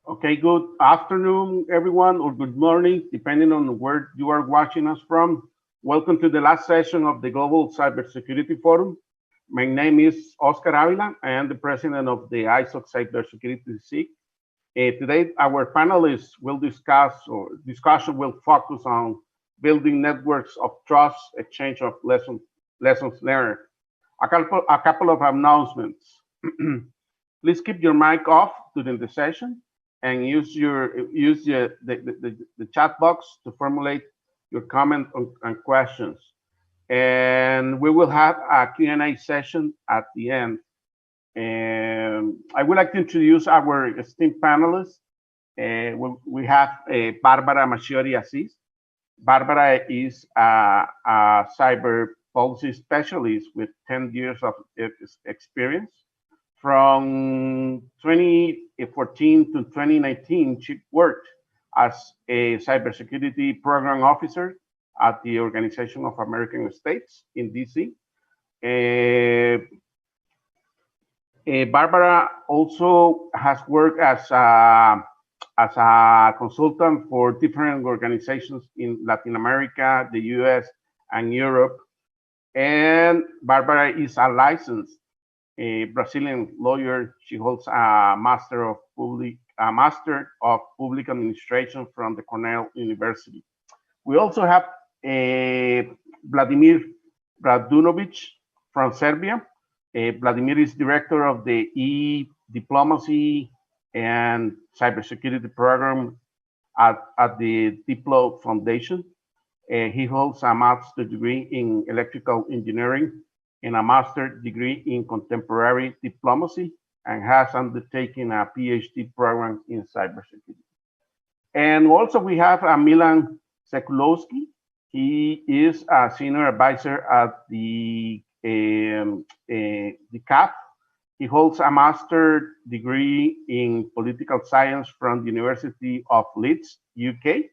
Okay, good afternoon, everyone, or good morning, depending on where you are watching us from. Welcome to the last session of the Global Cybersecurity Forum. My name is Oscar Avila. I am the president of the ISOC Cybersecurity SIG. Today, our panelists will discuss, or discussion will focus on building networks of trust, exchange of lessons learned. A couple of announcements. Please keep your mic off during the session and use the chat box to formulate your comment and questions. And we will have a Q&A session at the end. And I would like to introduce our esteemed panelists. We have Barbara Machiori Assis. Barbara is a cyber policy specialist with 10 years of experience. From 2014 to 2019, she worked as a cybersecurity program officer at the Organization of American States in DC. Uh, Barbara also has worked as a consultant for different organizations in Latin America, the US, and Europe. And Barbara is a licensed Brazilian lawyer. She holds a Master of Public Administration from the Cornell University. We also have Vladimir Bradunovic from Serbia. Vladimir is director of the e-diplomacy and cybersecurity program at the Diplo Foundation. He holds a master's degree in electrical engineering and a master's degree in contemporary diplomacy and has undertaken a PhD program in cybersecurity. And also we have Milan Sekulowski. He is a senior advisor at the CAF. He holds a master's degree in political science from the University of Leeds, UK,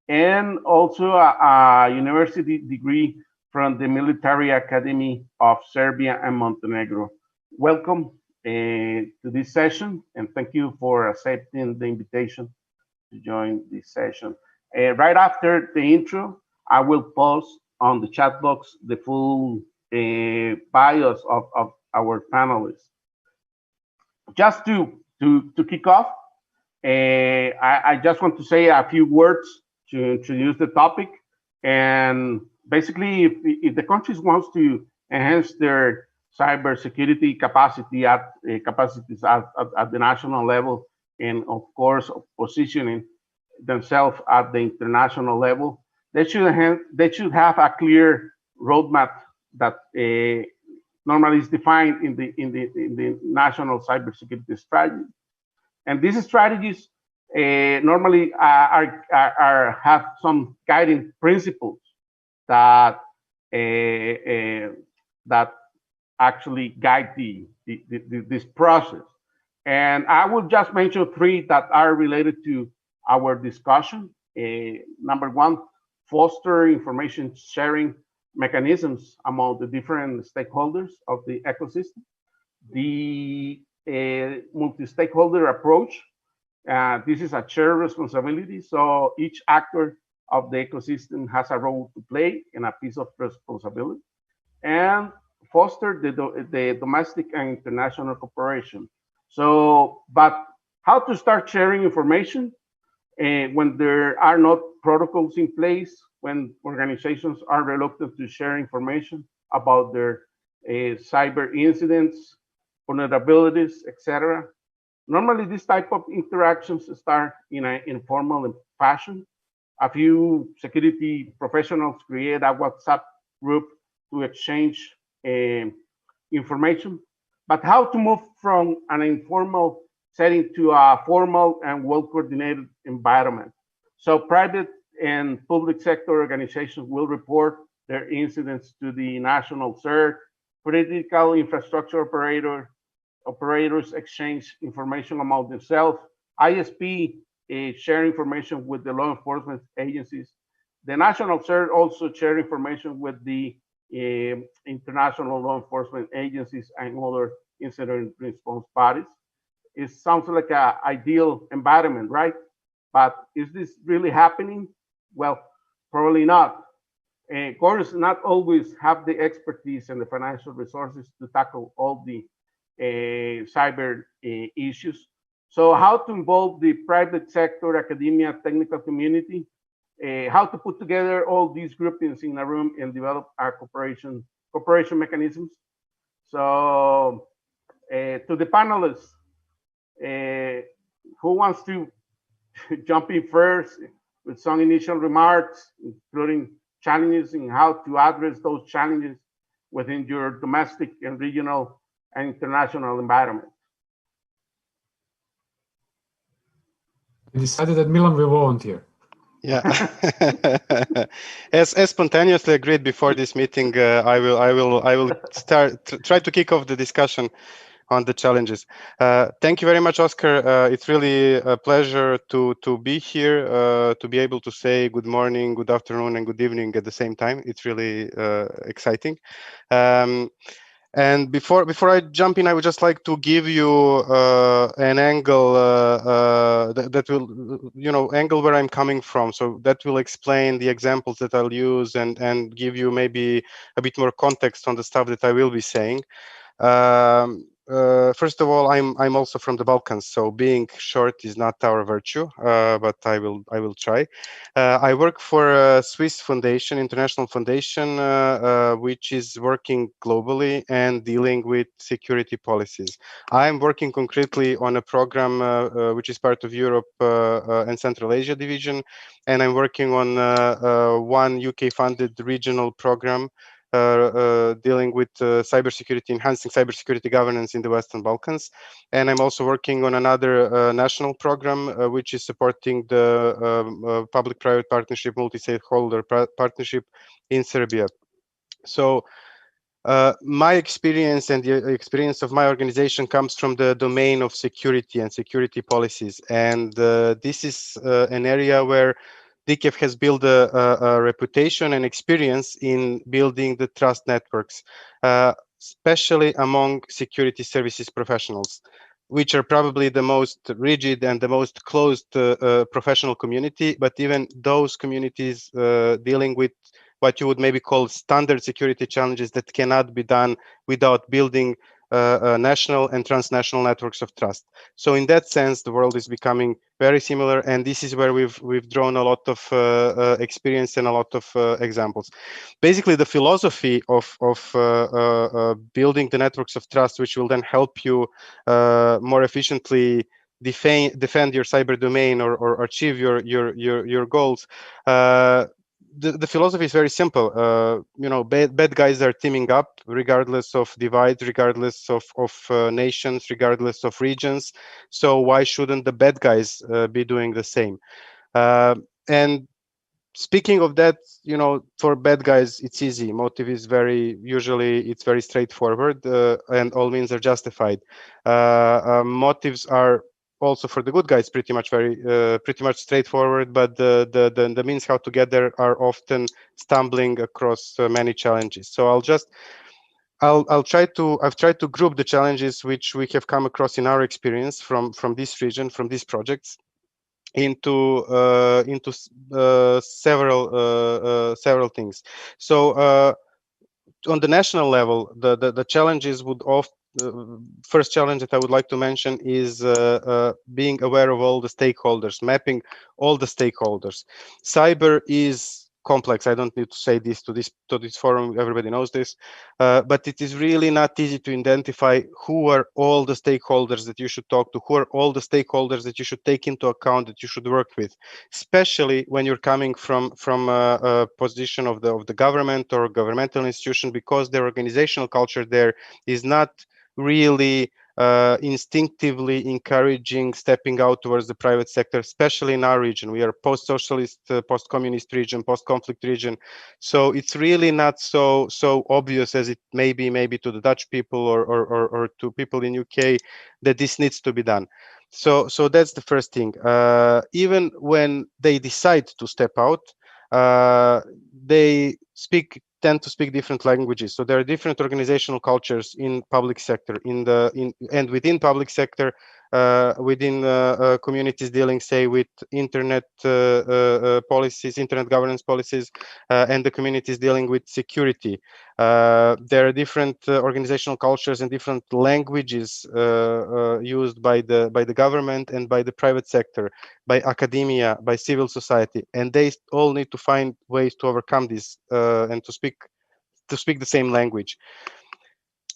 and also a university degree from the Military Academy of Serbia and Montenegro. Welcome to this session, and thank you for accepting the invitation to join this session. Right after the intro, I will post on the chat box the full bios of our panelists. Just to kick off, I just want to say a few words to introduce the topic. And basically, if the countries wants to enhance their cybersecurity capacities at the national level, and of course positioning themselves at the international level, they should have a clear roadmap that normally is defined in the national cybersecurity strategy. And these strategies normally have some guiding principles that that actually guide this process. And I will just mention three that are related to our discussion. Number one, foster information sharing mechanisms among the different stakeholders of the ecosystem. The multi-stakeholder approach. This is a shared responsibility, so each actor of the ecosystem has a role to play and a piece of responsibility. And foster the domestic and international cooperation. So, but how to start sharing information when there are not protocols in place, when organizations are reluctant to share information about their cyber incidents, vulnerabilities, etc. Normally, this type of interactions start in an informal fashion. A few security professionals create a WhatsApp group to exchange information. But how to move from an informal setting to a formal and well coordinated environment? So, private and public sector organizations will report their incidents to the national CERT, critical infrastructure operators exchange information among themselves. ISP share information with the law enforcement agencies. The national CERT also share information with the international law enforcement agencies and other incident response bodies. it sounds like an ideal environment, right? But is this really happening? Well, probably not. Governments not always have the expertise and the financial resources to tackle all the cyber issues. So, how to involve the private sector, academia, technical community, how to put together all these groupings in a room and develop our cooperation mechanisms. So, to the panelists, uh, who wants to jump in first with some initial remarks, including challenges and how to address those challenges within your domestic and regional and international environment? I decided that Milan will volunteer. Yeah, as spontaneously agreed before this meeting, I will try to kick off the discussion on the challenges. Thank you very much, Oscar. It's really a pleasure to be here, to be able to say good morning, good afternoon, and good evening at the same time. It's really exciting. And before I jump in, I would just like to give you an angle that will, angle where I'm coming from. So that will explain the examples that I'll use and give you maybe a bit more context on the stuff that I will be saying. First of all, I'm also from the Balkans, so being short is not our virtue, but I will try. I work for a Swiss foundation, international foundation, which is working globally and dealing with security policies. I'm working concretely on a program which is part of Europe and Central Asia division, and I'm working on one UK-funded regional program dealing with cybersecurity, enhancing cybersecurity governance in the Western Balkans. And I'm also working on another national program, which is supporting the public-private partnership, multi-stakeholder partnership in Serbia. So my experience and the experience of my organization comes from the domain of security and security policies. And this is an area where DKEF has built a reputation and experience in building the trust networks, especially among security services professionals, which are probably the most rigid and the most closed professional community. But even those communities dealing with what you would maybe call standard security challenges that cannot be done without building national and transnational networks of trust. So in that sense, the world is becoming very similar, and this is where we've drawn a lot of experience and a lot of examples. Basically, the philosophy of building the networks of trust, which will then help you more efficiently defend your cyber domain or achieve your goals. The philosophy is very simple. Bad guys are teaming up regardless of divide, regardless of nations, regardless of regions. So why shouldn't the bad guys be doing the same? And speaking of that, for bad guys, it's easy. Motive is it's very straightforward, and all means are justified. Motives are also for the good guys pretty much straightforward, but the means how to get there are often stumbling across many challenges. So I've tried to group the challenges which we have come across in our experience from this region, from these projects, into several things. So on the national level, the challenges would first challenge that I would like to mention is being aware of all the stakeholders, mapping all the stakeholders. Cyber is complex. I don't need to say this to this forum. Everybody knows this, but it is really not easy to identify who are all the stakeholders that you should talk to, who are all the stakeholders that you should take into account, that you should work with, especially when you're coming from a position of the government or governmental institution, because their organizational culture there is not really instinctively encouraging stepping out towards the private sector, especially in our region. We are post-socialist, post-communist region, post-conflict region. So it's really not so obvious as it may be maybe to the Dutch people or to people in UK that this needs to be done. So that's the first thing. Even when they decide to step out, they tend to speak different languages. So there are different organizational cultures in public sector, and within public sector, within communities dealing, say, with internet policies, internet governance policies, and the communities dealing with security. There are different organizational cultures and different languages used by the government and by the private sector, by academia, by civil society, and they all need to find ways to overcome this and to speak the same language.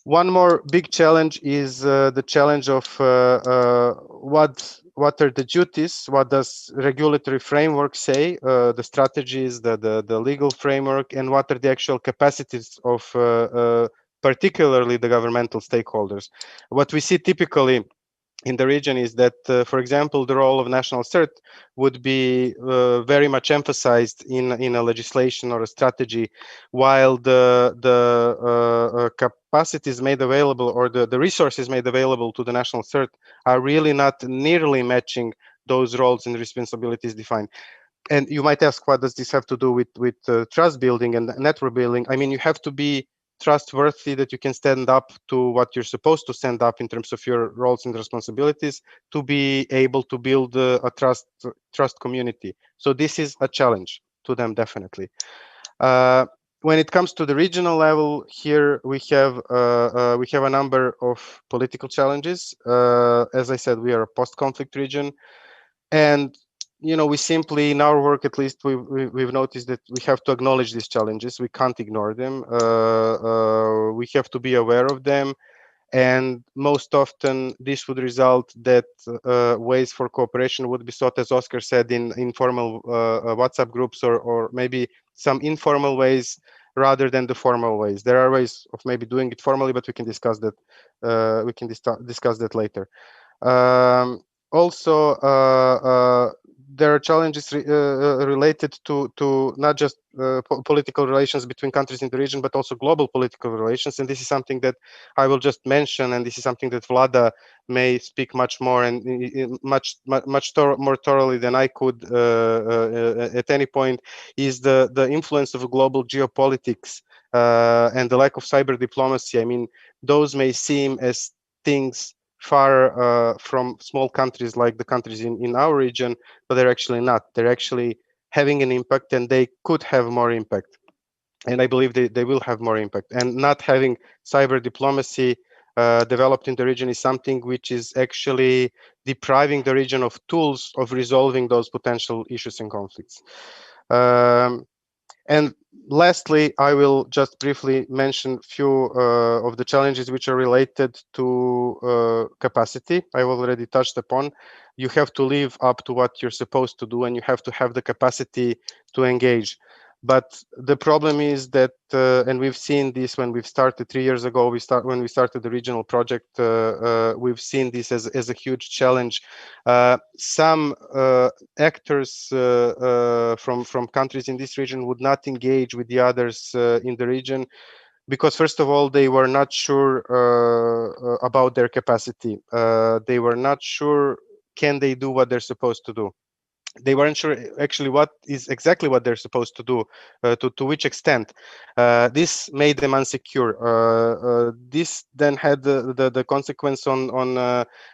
One more big challenge is the challenge of what are the duties, what does regulatory framework say, the strategies, the legal framework, and what are the actual capacities of particularly the governmental stakeholders. What we see typically in the region is that, for example, the role of national CERT would be very much emphasized in a legislation or a strategy, while the capacities made available or the resources made available to the national CERT are really not nearly matching those roles and responsibilities defined. And you might ask, what does this have to do with trust building and network building? I mean, you have to be trustworthy that you can stand up to what you're supposed to stand up in terms of your roles and responsibilities to be able to build a trust community. So this is a challenge to them, definitely. When it comes to the regional level, here we have a number of political challenges. As I said, we are a post-conflict region, and we simply, in our work at least, we've noticed that we have to acknowledge these challenges. We can't ignore them. We have to be aware of them, and most often this would result that ways for cooperation would be sought, as Oscar said, in informal WhatsApp groups or maybe some informal ways rather than the formal ways. There are ways of maybe doing it formally, but we can discuss that. We can discuss that later. Also, there are challenges related to not just political relations between countries in the region, but also global political relations. And this is something that I will just mention, and this is something that Vlada may speak much more and much more thoroughly than I could at any point, is the influence of global geopolitics and the lack of cyber diplomacy. I mean, those may seem as things far from small countries like the countries in our region, but they're actually not. They're actually having an impact, and they could have more impact. And I believe they will have more impact. And not having cyber diplomacy developed in the region is something which is actually depriving the region of tools of resolving those potential issues and conflicts. And lastly, I will just briefly mention a few of the challenges which are related to capacity. I've already touched upon. You have to live up to what you're supposed to do, and you have to have the capacity to engage. But the problem is that, and we've seen this when we've started 3 years ago, when we started the regional project, we've seen this as a huge challenge. Some actors from countries in this region would not engage with the others in the region because, first of all, they were not sure about their capacity. They were not sure, can they do what they're supposed to do? They weren't sure actually what they're supposed to do, to which extent. This made them insecure. This then had the consequence on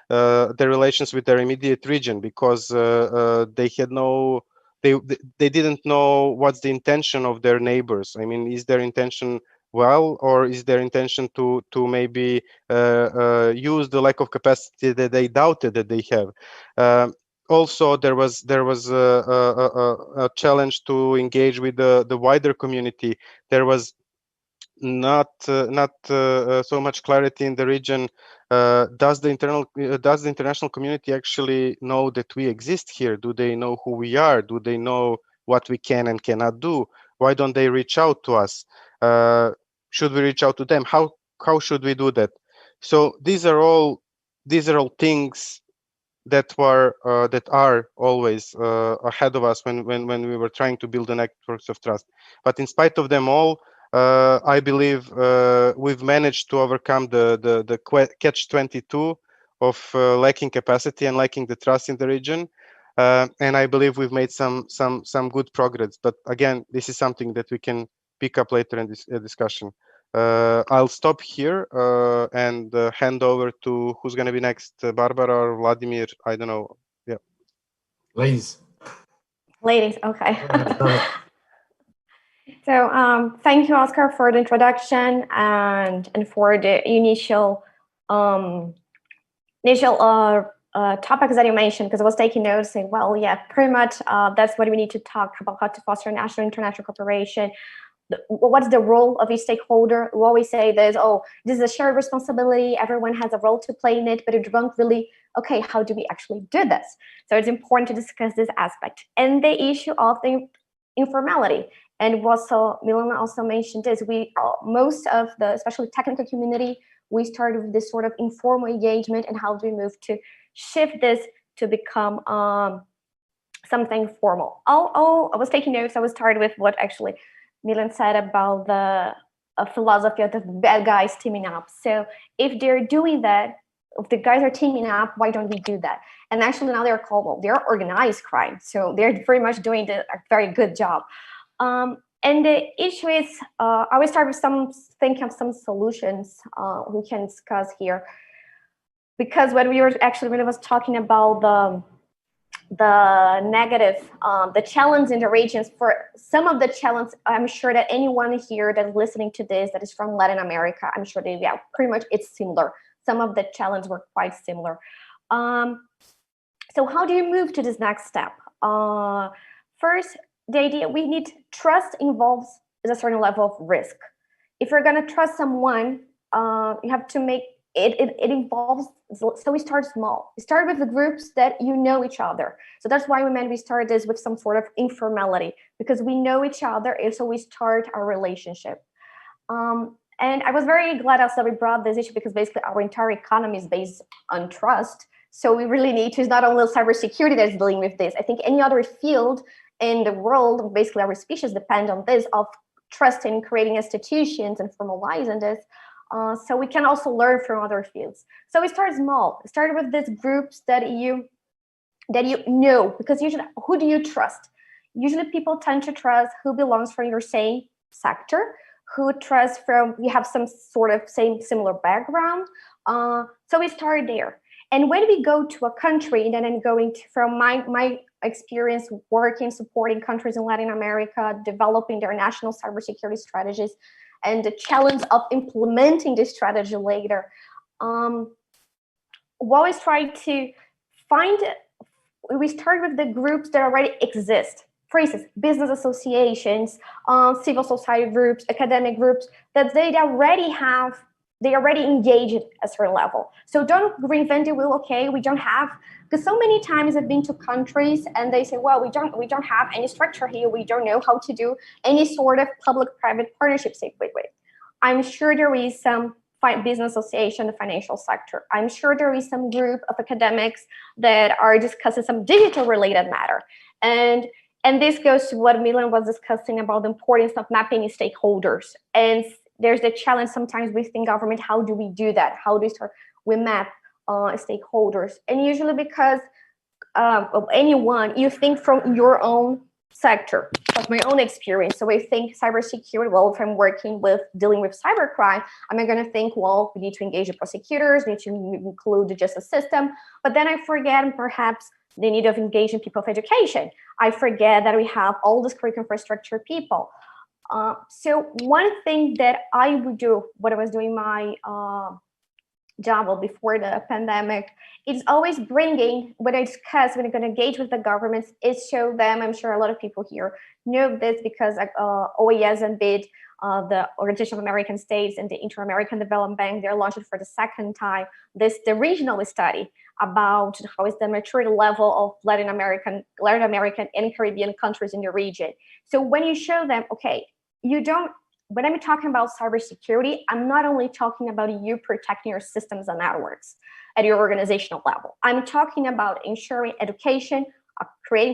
their relations with their immediate region, because they had no, they didn't know what's the intention of their neighbors. I mean, is their intention well, or is their intention to maybe use the lack of capacity that they doubted that they have? Also, there was a challenge to engage with the wider community. There was not so much clarity in the region. Does the international community actually know that we exist here? Do they know who we are? Do they know what we can and cannot do? Why don't they reach out to us? Should we reach out to them? How should we do that? So these are all things that are always ahead of us when we were trying to build the networks of trust. But in spite of them all, I believe we've managed to overcome the catch-22 of lacking capacity and lacking the trust in the region. And I believe we've made some good progress. But again, this is something that we can pick up later in this discussion. I'll stop here and hand over to who's going to be next, Barbara or Vladimir. I don't know. Yeah. Ladies. Ladies, okay. Go ahead. So thank you, Oscar, for the introduction and for the initial topics that you mentioned, because I was taking notes saying, well, yeah, pretty much that's what we need to talk about, how to foster national international cooperation. What's the role of each stakeholder? We always say there's, oh, this is a shared responsibility, everyone has a role to play in it, but it don't really, okay, how do we actually do this? So it's important to discuss this aspect. And the issue of the informality. And also, Milan also mentioned this, most of the, especially technical community, we started with this sort of informal engagement, and how do we move to shift this to become something formal. I was taking notes, I was started with what actually Milan said about the philosophy of the bad guys teaming up. So if they're doing that, if the guys are teaming up, why don't we do that? And actually now they're called, well, they're organized crime. So they're very much doing a very good job. And the issue is, I will start with thinking of some solutions we can discuss here. Because when I was talking about the negative, the challenge in the regions, for some of the challenge, I'm sure that anyone here that's listening to this that is from Latin America, I'm sure pretty much it's similar. Some of the challenges were quite similar. So how do you move to this next step? First, the idea we need trust involves a certain level of risk. If you're gonna trust someone, you have to make it involves, so we start small. We start with the groups that you know each other. So that's why we start this with some sort of informality, because we know each other, and so we start our relationship. And I was very glad also we brought this issue, because basically our entire economy is based on trust. So we really need to, it's not only cybersecurity that's dealing with this. I think any other field in the world, basically our species depend on this, of trust in creating institutions and formalizing this. So we can also learn from other fields. So we start small. We started with these groups that you know, because usually, who do you trust? Usually people tend to trust who belongs from your same sector, who trust from, you have some sort of similar background. So we started there. And when we go to a country, and then I'm going to, from my experience working, supporting countries in Latin America, developing their national cybersecurity strategies, and the challenge of implementing this strategy later. We always try to we start with the groups that already exist. For instance, business associations, civil society groups, academic groups, that they already engage at a certain level. So don't reinvent the wheel, okay, we don't have, because so many times I've been to countries and they say, well, we don't have any structure here, we don't know how to do any sort of public-private partnership. Say, wait. I'm sure there is some business association in the financial sector. I'm sure there is some group of academics that are discussing some digital related matter. And this goes to what Milan was discussing about the importance of mapping stakeholders. And there's the challenge sometimes within government, how do we do that? How do we map stakeholders? And usually because of anyone, you think from your own sector, like my own experience. So I think cybersecurity, well, if I'm dealing with cybercrime, I'm going to think, well, we need to engage the prosecutors, we need to include the justice system. But then I forget perhaps the need of engaging people of education. I forget that we have all this curriculum infrastructure people. So one thing that I would do when I was doing my job before the pandemic is always bringing, when I'm going to engage with the governments, is show them, I'm sure a lot of people here know this because OAS and BID, the Organization of American States and the Inter-American Development Bank, they're launching for the second time the regional study about how is the maturity level of Latin American and Caribbean countries in the region. So when you show them, okay, when I'm talking about cybersecurity, I'm not only talking about you protecting your systems and networks at your organizational level. I'm talking about ensuring education,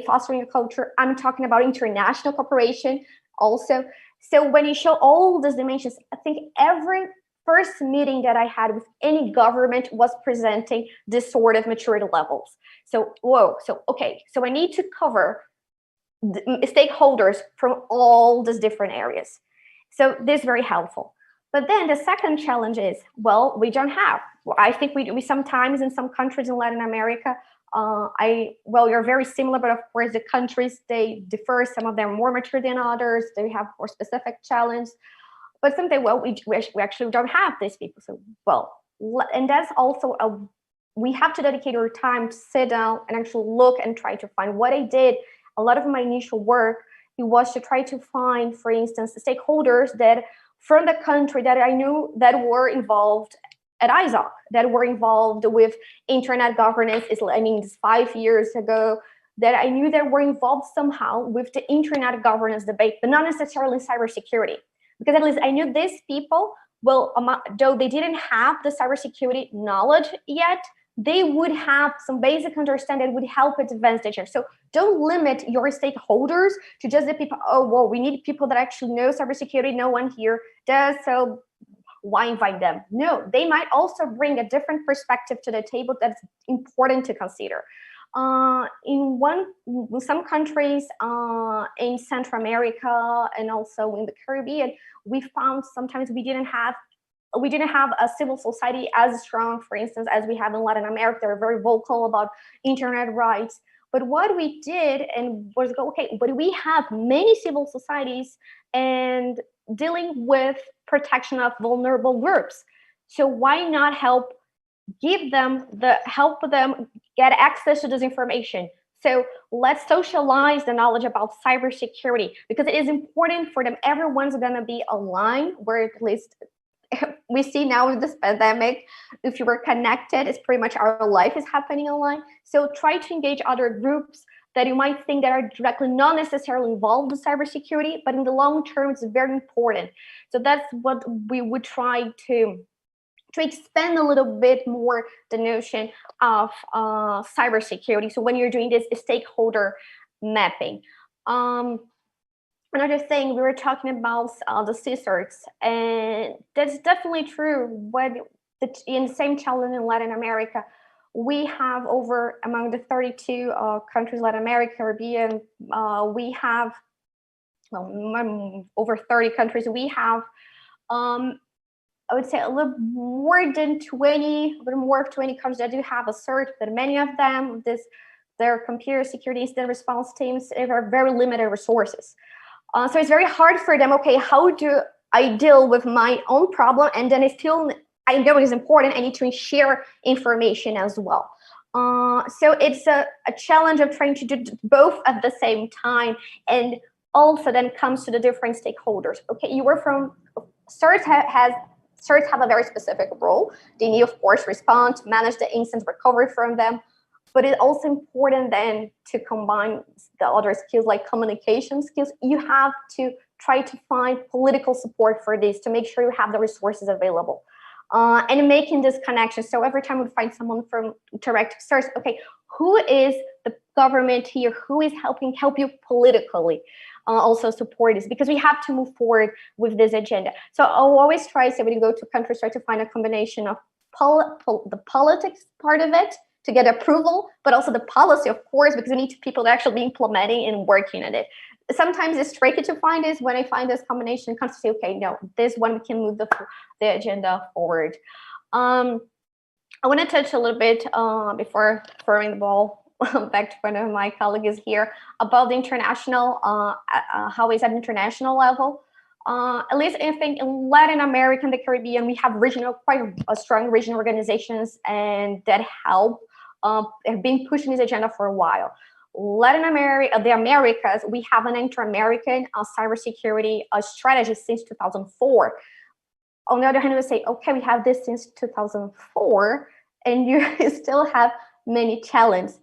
fostering a culture. I'm talking about international cooperation also. So when you show all these dimensions, I think every first meeting that I had with any government was presenting this sort of maturity levels. So, okay, so I need to cover the stakeholders from all these different areas. So this is very helpful. But then the second challenge is, well, we don't have. I think we sometimes in some countries in Latin America, you're very similar, but of course the countries, they differ. Some of them are more mature than others. They have more specific challenge. But something, well, we actually don't have these people. So, well, and that's also we have to dedicate our time to sit down and actually look and try to find what I did. A lot of my initial work, it was to try to find, for instance, stakeholders that from the country that I knew that were involved at ISOC, that were involved with internet governance. It's 5 years ago, that I knew that were involved somehow with the internet governance debate, but not necessarily cybersecurity. Because at least I knew these people, well, though they didn't have the cybersecurity knowledge yet, they would have some basic understanding that would help advance the change. So don't limit your stakeholders to just the people, oh, well, we need people that actually know cybersecurity, no one here does, so why invite them? No, they might also bring a different perspective to the table that's important to consider. In some countries in Central America and also in the Caribbean, we found sometimes we didn't have a civil society as strong, for instance, as we have in Latin America. They're very vocal about internet rights. But what we did and was go, okay, but we have many civil societies and dealing with protection of vulnerable groups. So why not help them get access to this information? So let's socialize the knowledge about cybersecurity, because it is important for them. Everyone's gonna be aligned, where at least we see now with this pandemic, if you were connected, it's pretty much our life is happening online. So try to engage other groups that you might think that are directly not necessarily involved with cybersecurity, but in the long term, it's very important. So that's what we would try to expand a little bit more the notion of cybersecurity. So when you're doing this stakeholder mapping. Another thing, we were talking about the CSIRTs, and that's definitely true. In the same challenge in Latin America, we have among the 32 countries, Latin America, Caribbean, we have over 30 countries. We have, I would say, a little more of 20 countries that do have a CERT, but many of them, their computer security incident response teams, they have very limited resources. So it's very hard for them. Okay, how do I deal with my own problem? And then I know it is important. I need to share information as well. So it's a challenge of trying to do both at the same time. And also then comes to the different stakeholders. Okay, you were from, CERT have a very specific role. They need, of course, respond, manage the incident, recovery from them. But it's also important then to combine the other skills like communication skills. You have to try to find political support for this to make sure you have the resources available. And making this connection. So every time we find someone from direct source, okay, who is the government here? Who is help you politically? Also support this, because we have to move forward with this agenda. So I'll always try, so when you go to countries, try to find a combination of the politics part of it, to get approval, but also the policy, of course, because we need people to actually be implementing and working on it. Sometimes it's tricky to find this. When I find this combination, it comes to say, okay, no, this one we can move the agenda forward. I want to touch a little bit before throwing the ball back to one of my colleagues here about the international, how is at international level. At least I think in Latin America and the Caribbean, we have quite strong regional organizations, and that help have been pushing this agenda for a while. Latin America, the Americas, we have an inter-American cybersecurity strategy since 2004. On the other hand, we say, okay, we have this since 2004, and you still have many challenges.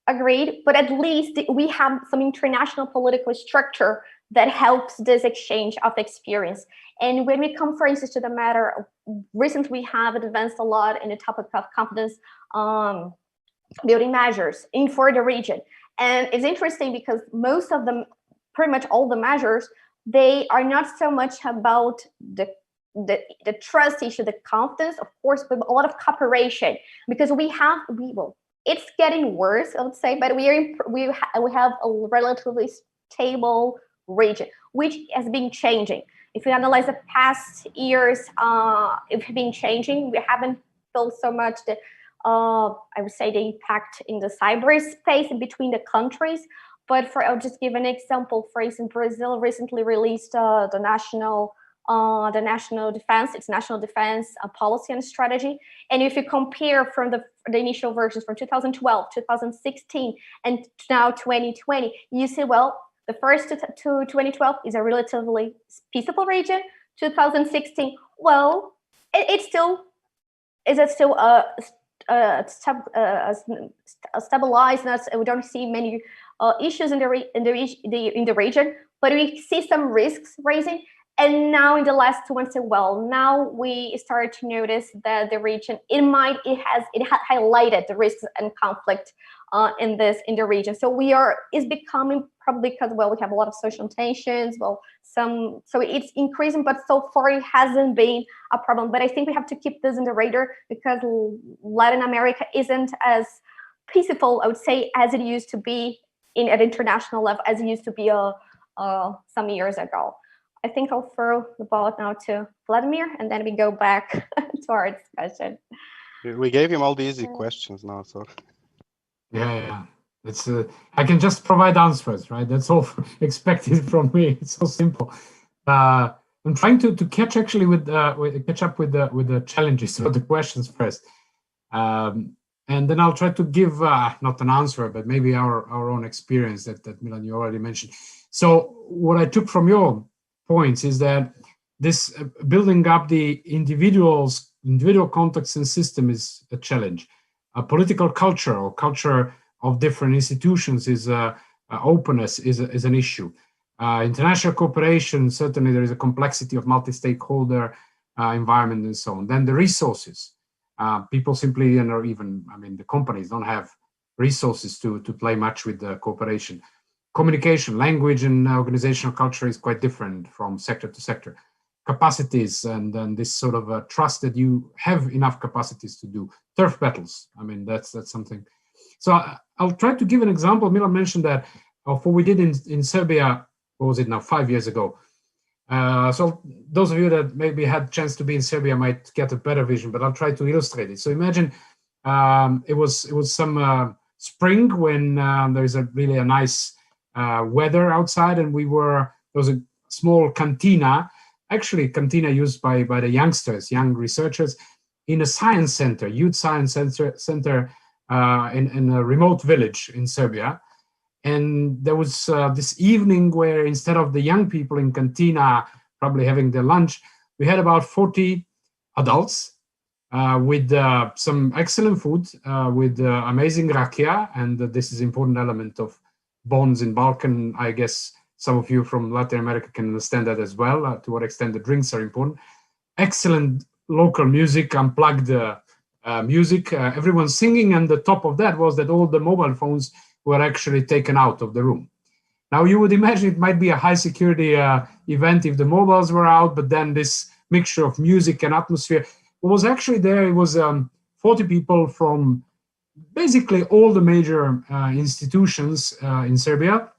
Agreed, but at least we have some international political structure that helps this exchange of experience. And when we come, for instance, to the matter, recently we have advanced a lot in the topic of confidence building measures for the region. And it's interesting because most of them, pretty much all the measures, they are not so much about the trust issue, the confidence, of course, but a lot of cooperation, because it's getting worse, I would say, but we have a relatively stable region, which has been changing. If we analyze the past years, it's been changing. We haven't felt so much the, I would say, the impact in the cyberspace in between the countries. But I'll just give an example. For instance, Brazil recently released the national defense, its national defense policy and strategy. And if you compare from the initial versions from 2012, 2016, and now 2020, you see, well, the first to 2012 is a relatively peaceful region. 2016, well, it's still stabilized. We don't see many issues in the region, but we see some risks raising. And now in the last 2 months, well, now we started to notice that the region, it has highlighted the risks and conflict in the region. So it's becoming, probably because, well, we have a lot of social tensions, so it's increasing, but so far it hasn't been a problem. But I think we have to keep this in the radar, because Latin America isn't as peaceful, I would say, as it used to be at international level, as it used to be some years ago. I think I'll throw the ball now to Vladimir, and then we go back to our discussion. We gave him all the easy questions now, so. Yeah. It's I can just provide answers, right? That's all expected from me. It's so simple. I'm trying to catch actually catch up with the challenges or the questions first, and then I'll try to give not an answer, but maybe our own experience that Milan, you already mentioned. So what I took from your points is that this building up the individual context and system is a challenge. A political culture or culture of different institutions is openness is an issue. International cooperation, certainly there is a complexity of multi-stakeholder environment and so on. Then the resources, people simply, or even, the companies don't have resources to play much with the cooperation. Communication, language, and organizational culture is quite different from sector to sector. Capacities and this sort of trust that you have enough capacities to do turf battles. That's something. So I'll try to give an example. Milan mentioned that of what we did in Serbia. What was it now? 5 years ago. So those of you that maybe had a chance to be in Serbia might get a better vision, but I'll try to illustrate it. So imagine it was some spring when there is really a nice weather outside, and there was a small cantina, actually cantina used by the youngsters, young researchers, in a science center, youth science center in a remote village in Serbia. And there was this evening where instead of the young people in cantina probably having their lunch, we had about 40 adults with some excellent food, with amazing rakia, and this is an important element of bonds in Balkan. I guess some of you from Latin America can understand that as well, to what extent the drinks are important. Excellent local music, unplugged music, everyone singing, and the top of that was that all the mobile phones were actually taken out of the room. Now you would imagine it might be a high security event if the mobiles were out, but then this mixture of music and atmosphere. What was actually there, it was 40 people from basically all the major institutions in Serbia,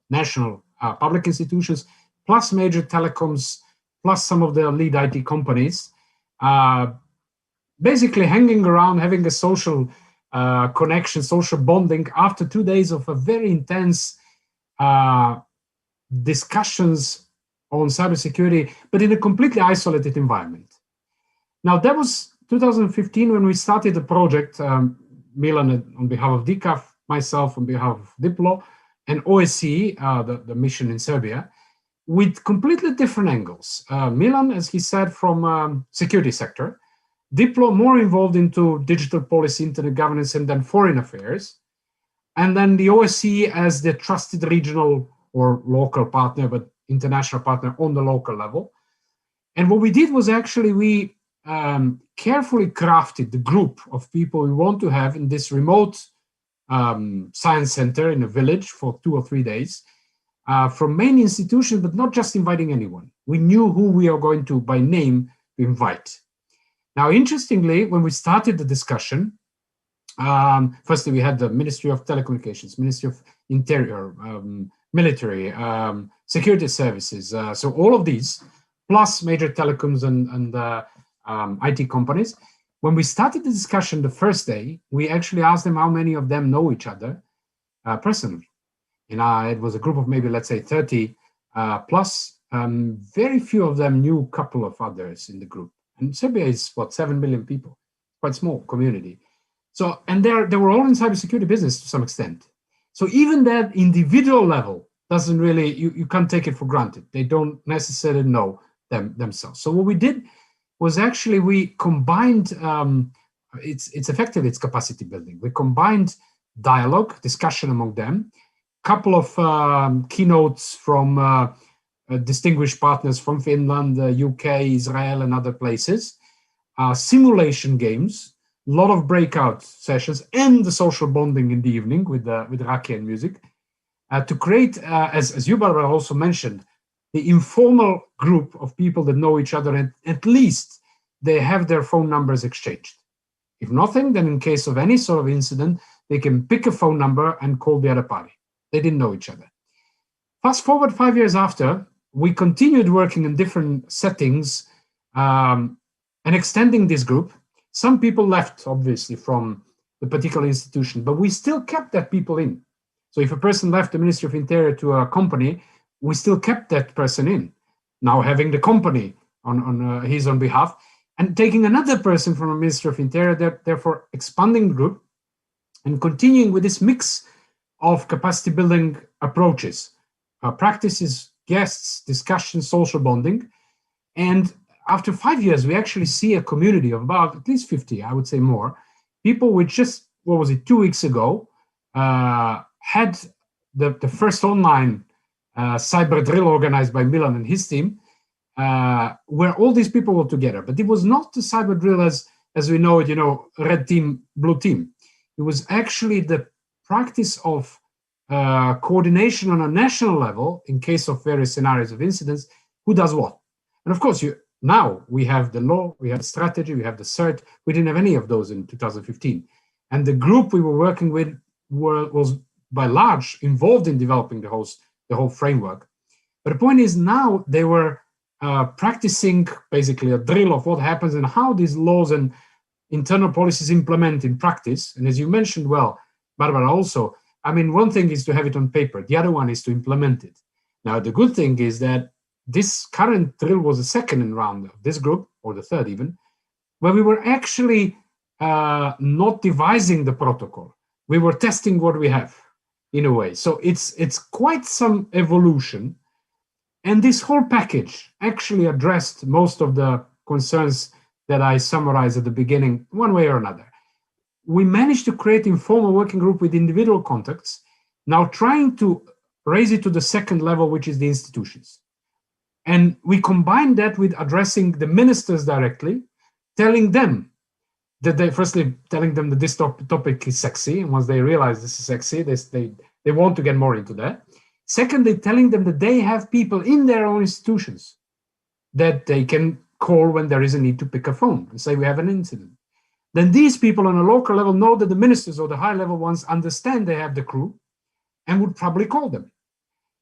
national public institutions, plus major telecoms, plus some of the lead IT companies, basically hanging around, having a social connection, social bonding after 2 days of a very intense discussions on cybersecurity, but in a completely isolated environment. Now that was 2015 when we started the project, Milan on behalf of DCAF, myself on behalf of Diplo, and OSCE, the mission in Serbia, with completely different angles. Milan, as he said, from security sector, Diplo more involved into digital policy, internet governance, and then foreign affairs. And then the OSCE as the trusted regional or local partner, but international partner on the local level. And what we did was actually we carefully crafted the group of people we want to have in this remote science center in a village for 2 or 3 days from main institutions, but not just inviting anyone. We knew who we are going to, by name, invite. Now, interestingly, when we started the discussion, firstly, we had the Ministry of Telecommunications, Ministry of Interior, military, security services. So all of these plus major telecoms and IT companies. When we started the discussion the first day, we actually asked them how many of them know each other personally. It was a group of maybe, let's say, 30 plus. Very few of them knew a couple of others in the group. And Serbia is, what, 7 million people, quite small community. So, and they were all in cybersecurity business to some extent. So even that individual level doesn't really, you can't take it for granted. They don't necessarily know themselves. So what we did was actually we combined, it's effectively, it's capacity building. We combined dialogue, discussion among them, couple of keynotes from distinguished partners from Finland, UK, Israel, and other places, simulation games, a lot of breakout sessions, and the social bonding in the evening with Raki and music, to create, as you, Barbara, also mentioned, the informal group of people that know each other, and at least they have their phone numbers exchanged. If nothing, then in case of any sort of incident, they can pick a phone number and call the other party. They didn't know each other. Fast forward 5 years after, we continued working in different settings and extending this group. Some people left, obviously, from the particular institution, but we still kept that people in. So if a person left the Ministry of Interior to a company, we still kept that person in. Now having the company on his own behalf, and taking another person from the Ministry of Interior, therefore expanding the group and continuing with this mix of capacity building approaches, practices, guests, discussion, social bonding. And after 5 years, we actually see a community of about at least 50, I would say more, people which just, 2 weeks ago, had the first online cyber drill organized by Milan and his team, where all these people were together. But it was not the cyber drill as we know it, red team, blue team. It was actually the practice of coordination on a national level in case of various scenarios of incidents, who does what. And of course, now we have the law, we have the strategy, we have the CERT. We didn't have any of those in 2015. And the group we were working with was by large involved in developing the whole framework. But the point is now they were practicing basically a drill of what happens and how these laws and internal policies implement in practice. And as you mentioned, well, Barbara also, I mean, one thing is to have it on paper. The other one is to implement it. Now, the good thing is that this current drill was the second round of this group, or the third even, where we were actually not devising the protocol. We were testing what we have in a way. So it's quite some evolution. And this whole package actually addressed most of the concerns that I summarized at the beginning, one way or another. We managed to create informal working group with individual contacts, now trying to raise it to the second level, which is the institutions. And we combined that with addressing the ministers directly, telling them that firstly telling them that this topic is sexy, and once they realize this is sexy, they want to get more into that. Secondly, telling them that they have people in their own institutions that they can call when there is a need to pick a phone and say we have an incident. Then these people on a local level know that the ministers or the high-level ones understand they have the crew and would probably call them.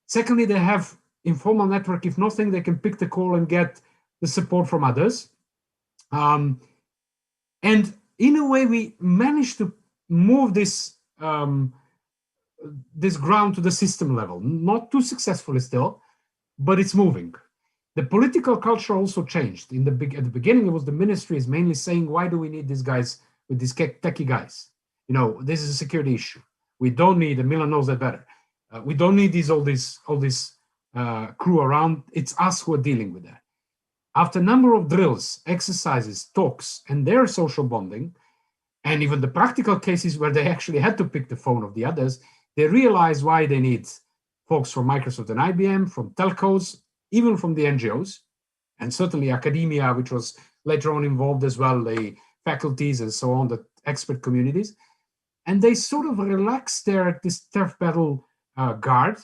Secondly, they have informal network. If nothing, they can pick the call and get the support from others. And in a way, we managed to move this ground to the system level. Not too successfully still, but it's moving. The political culture also changed. At the beginning, it was the ministries mainly saying, why do we need these guys with these techie guys? This is a security issue. We don't need, and Milan knows that better. We don't need all this crew around. It's us who are dealing with that. After a number of drills, exercises, talks, and their social bonding, and even the practical cases where they actually had to pick the phone of the others, they realized why they need folks from Microsoft and IBM, from telcos, even from the NGOs, and certainly academia, which was later on involved as well, the faculties and so on, the expert communities. And they sort of relaxed this turf battle guard.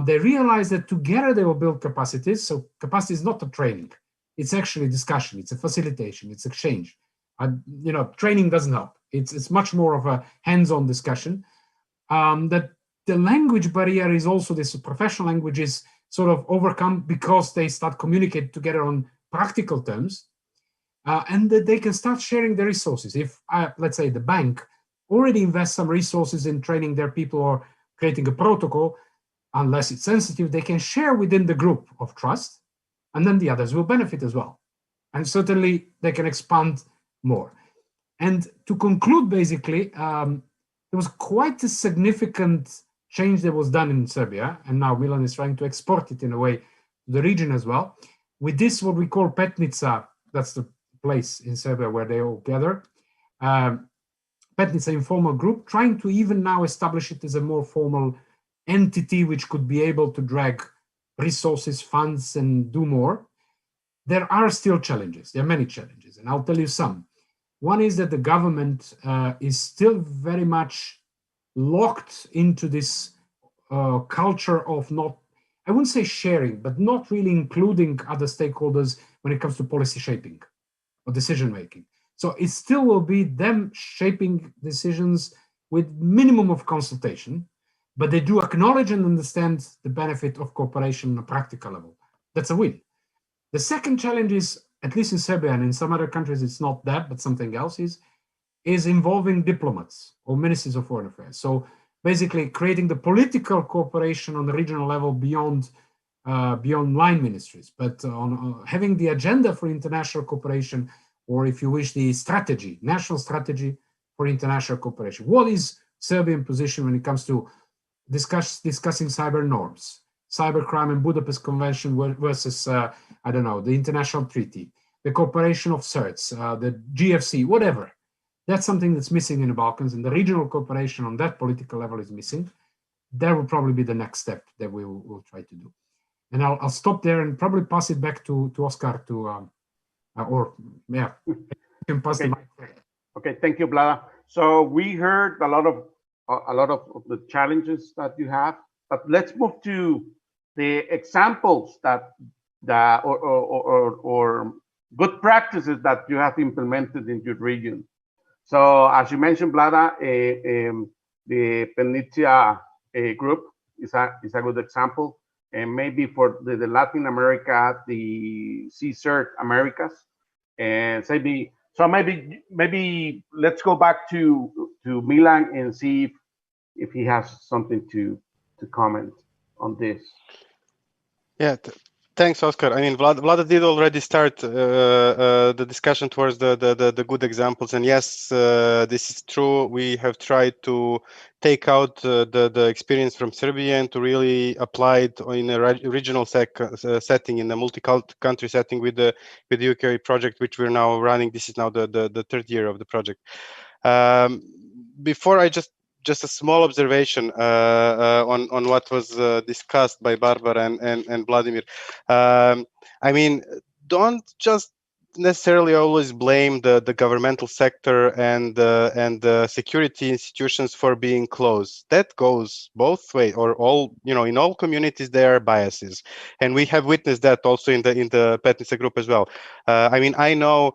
They realized that together they will build capacities. So capacity is not a training. It's actually discussion. It's a facilitation. It's exchange. Training doesn't help. It's much more of a hands-on discussion. That the language barrier is also this professional language is sort of overcome because they start communicating together on practical terms, and that they can start sharing the resources. If, let's say, the bank already invests some resources in training their people or creating a protocol, unless it's sensitive, they can share within the group of trust, and then the others will benefit as well. And certainly they can expand more. And to conclude, basically, there was quite a significant change that was done in Serbia, and now Milan is trying to export it in a way to the region as well. With this, what we call Petnica, that's the place in Serbia where they all gather, Petnica informal group, trying to even now establish it as a more formal entity which could be able to drag resources, funds, and do more. There are still challenges. There are many challenges, and I'll tell you some. One is that the government is still very much locked into this culture of not, I wouldn't say sharing, but not really including other stakeholders when it comes to policy shaping or decision making. So it still will be them shaping decisions with minimum of consultation, but they do acknowledge and understand the benefit of cooperation on a practical level. That's a win. The second challenge is, at least in Serbia and in some other countries, it's not that, but something else is involving diplomats or ministers of foreign affairs. So basically creating the political cooperation on the regional level beyond line ministries, but on having the agenda for international cooperation, or if you wish, the strategy, national strategy for international cooperation. What is Serbian position when it comes to discussing cyber norms, cybercrime and Budapest Convention versus, I don't know, the international treaty, the cooperation of CERTs, the GFC, whatever. That's something that's missing in the Balkans, and the regional cooperation on that political level is missing. That will probably be the next step that we will try to do. And I'll stop there and probably pass it back to Oscar you can pass the mic. Okay, thank you, Vlada. So we heard a lot of the challenges that you have, but let's move to the examples or good practices that you have implemented in your region. So as you mentioned, Vlada, the Petnica group is a good example, and maybe for the Latin America, the CSERT Americas, and maybe let's go back to Milan and see if he has something to comment on this. Yeah, thanks, Oscar. I mean, Vlada did already start the discussion towards the good examples, and yes, this is true. We have tried to take out the experience from Serbia and to really apply it in a regional setting, in a multi-country setting with the UK project, which we're now running. This is now the third year of the project. Before I just a small observation on what was discussed by Barbara and Vladimir. I mean, don't just necessarily always blame the governmental sector and the security institutions for being closed. That goes both ways, or all, in all communities there are biases, and we have witnessed that also in the Petnica group as well. I mean, I know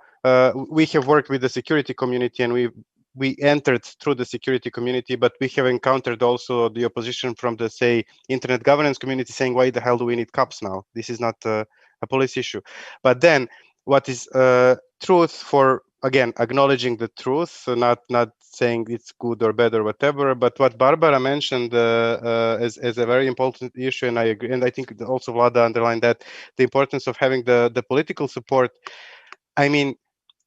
we have worked with the security community, and we entered through the security community, but we have encountered also the opposition from the, say, internet governance community saying, why the hell do we need cops now? This is not a policy issue. But then what is truth for, again, acknowledging the truth, not saying it's good or bad or whatever, but what Barbara mentioned as a very important issue, and I agree, and I think also Vlada underlined that, the importance of having the political support. I mean,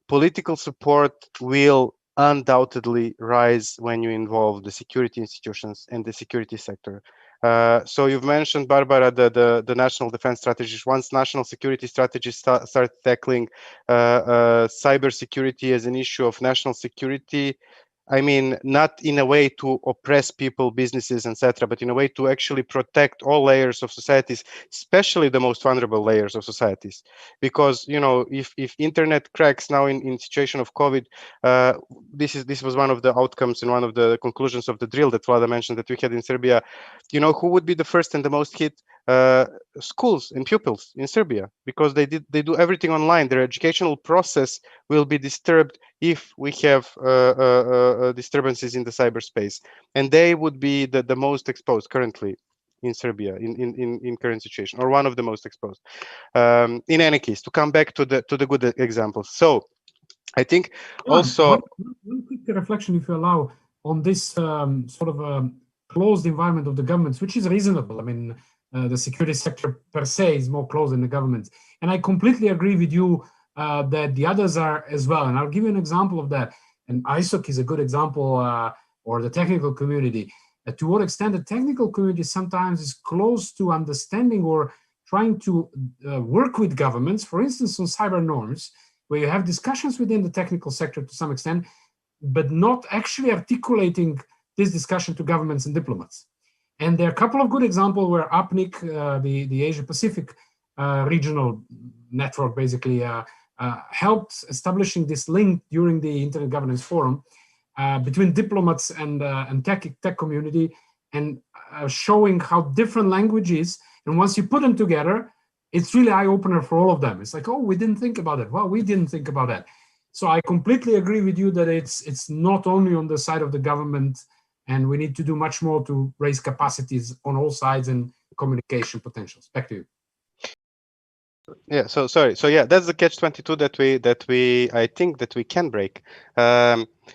political support will undoubtedly rise when you involve the security institutions and the security sector. So you've mentioned, Barbara, the national defense strategies. Once national security strategies start tackling cybersecurity as an issue of national security, I mean, not in a way to oppress people, businesses, etc., but in a way to actually protect all layers of societies, especially the most vulnerable layers of societies. Because, if internet cracks now in situation of COVID, this was one of the outcomes and one of the conclusions of the drill that Vlada mentioned that we had in Serbia. Who would be the first and the most hit? Schools and pupils in Serbia, because they do everything online. Their educational process will be disturbed if we have disturbances in the cyberspace, and they would be the most exposed currently. in Serbia in current situation, or one of the most exposed. In any case, to come back to the good examples. So I think also one quick reflection, if you allow, on this sort of closed environment of the governments, which is reasonable. I mean, the security sector per se is more closed than the governments, and I completely agree with you that the others are as well. And I'll give you an example of that. And ISOC is a good example, or the technical community. To what extent the technical community sometimes is close to understanding or trying to work with governments, for instance, on cyber norms, where you have discussions within the technical sector to some extent, but not actually articulating this discussion to governments and diplomats. And there are a couple of good examples where APNIC, the Asia Pacific regional network, basically helped establishing this link during the Internet Governance Forum between diplomats and tech community, and showing how different languages, and once you put them together, it's really eye-opener for all of them. It's like, oh, we didn't think about it. Well, we didn't think about that. So I completely agree with you that it's not only on the side of the government, and we need to do much more to raise capacities on all sides and communication potentials. Back to you. Yeah, so sorry. So yeah, that's the catch-22 that we I think that we can break.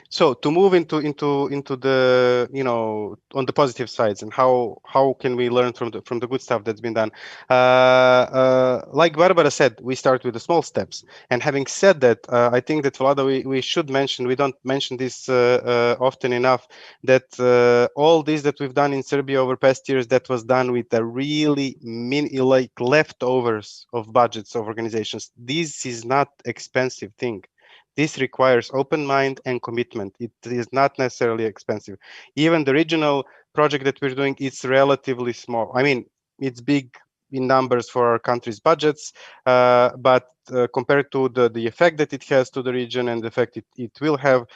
So to move into the, you know, on the positive sides, and how can we learn from the good stuff that's been done. Like Barbara said, we start with the small steps. And having said that, I think that, Vlada, we should mention, we don't mention this often enough, that all this that we've done in Serbia over past years, that was done with a really like leftovers of budgets of organizations. This is not expensive thing. This requires open mind and commitment. It is not necessarily expensive. Even the regional project that we're doing, it's relatively small. I mean, it's big in numbers for our country's budgets, but compared to the effect that it has to the region and the effect it will have,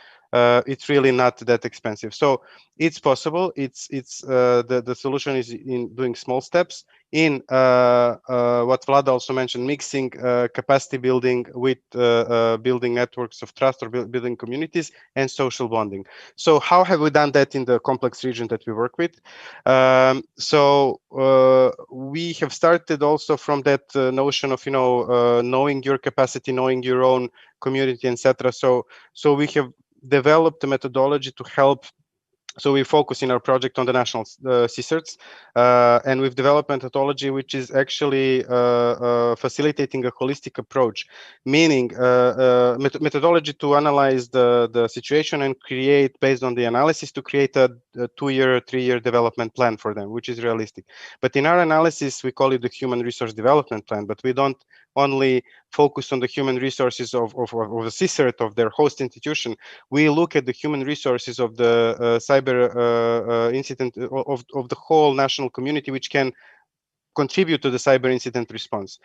it's really not that expensive. So it's possible. It's the solution is in doing small steps, in what Vlada also mentioned, mixing capacity building with building networks of trust, or building communities and social bonding. So how have we done that in the complex region that we work with? So we have started also from that notion of, you know, knowing your capacity, knowing your own community, etc. So we have developed a methodology to help. So we focus in our project on the national CSIRTs, and we've developed methodology which is actually facilitating a holistic approach, meaning methodology to analyze the situation and create, based on the analysis, to create a 2-year, 3-year development plan for them, which is realistic. But in our analysis, we call it the human resource development plan, but we don't only focus on the human resources of the CSIRT, of their host institution. We look at the human resources of the cyber incident, of the whole national community, which can contribute to the cyber incident response.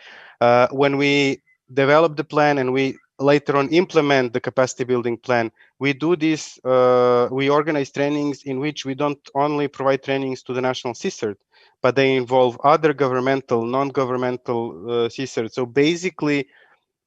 When we develop the plan and we later on implement the capacity building plan, we do this, we organize trainings in which we don't only provide trainings to the national CSIRT, but they involve other governmental, non-governmental CSIRT. So basically,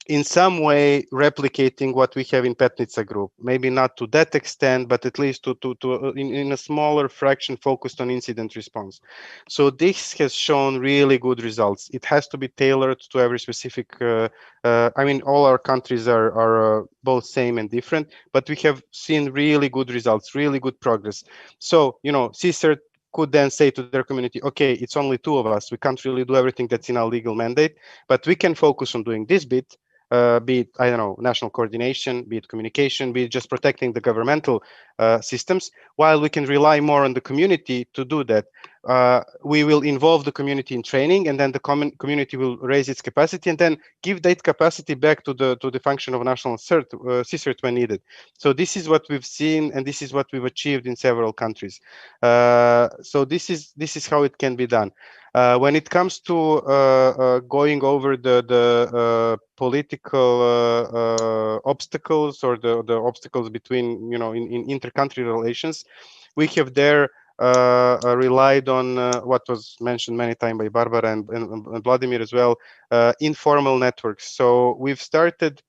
in some way replicating what we have in Petnica Group, maybe not to that extent, but at least in a smaller fraction focused on incident response. So this has shown really good results. It has to be tailored to every specific, I mean, all our countries are both same and different, but we have seen really good results, really good progress. So, you know, CSIRT could then say to their community, okay, it's only 2 of us. We can't really do everything that's in our legal mandate, but we can focus on doing this bit. Be it, I don't know, national coordination, be it communication, be it just protecting the governmental systems, while we can rely more on the community to do that. We will involve the community in training, and then the community will raise its capacity and then give that capacity back to the function of national CSIRT when needed. So this is what we've seen, and this is what we've achieved in several countries. So this is how it can be done. When it comes to going over the political obstacles, or the obstacles between, you know, in inter-country relations, we have there relied on what was mentioned many times by Barbara and Vladimir as well, informal networks. So we've started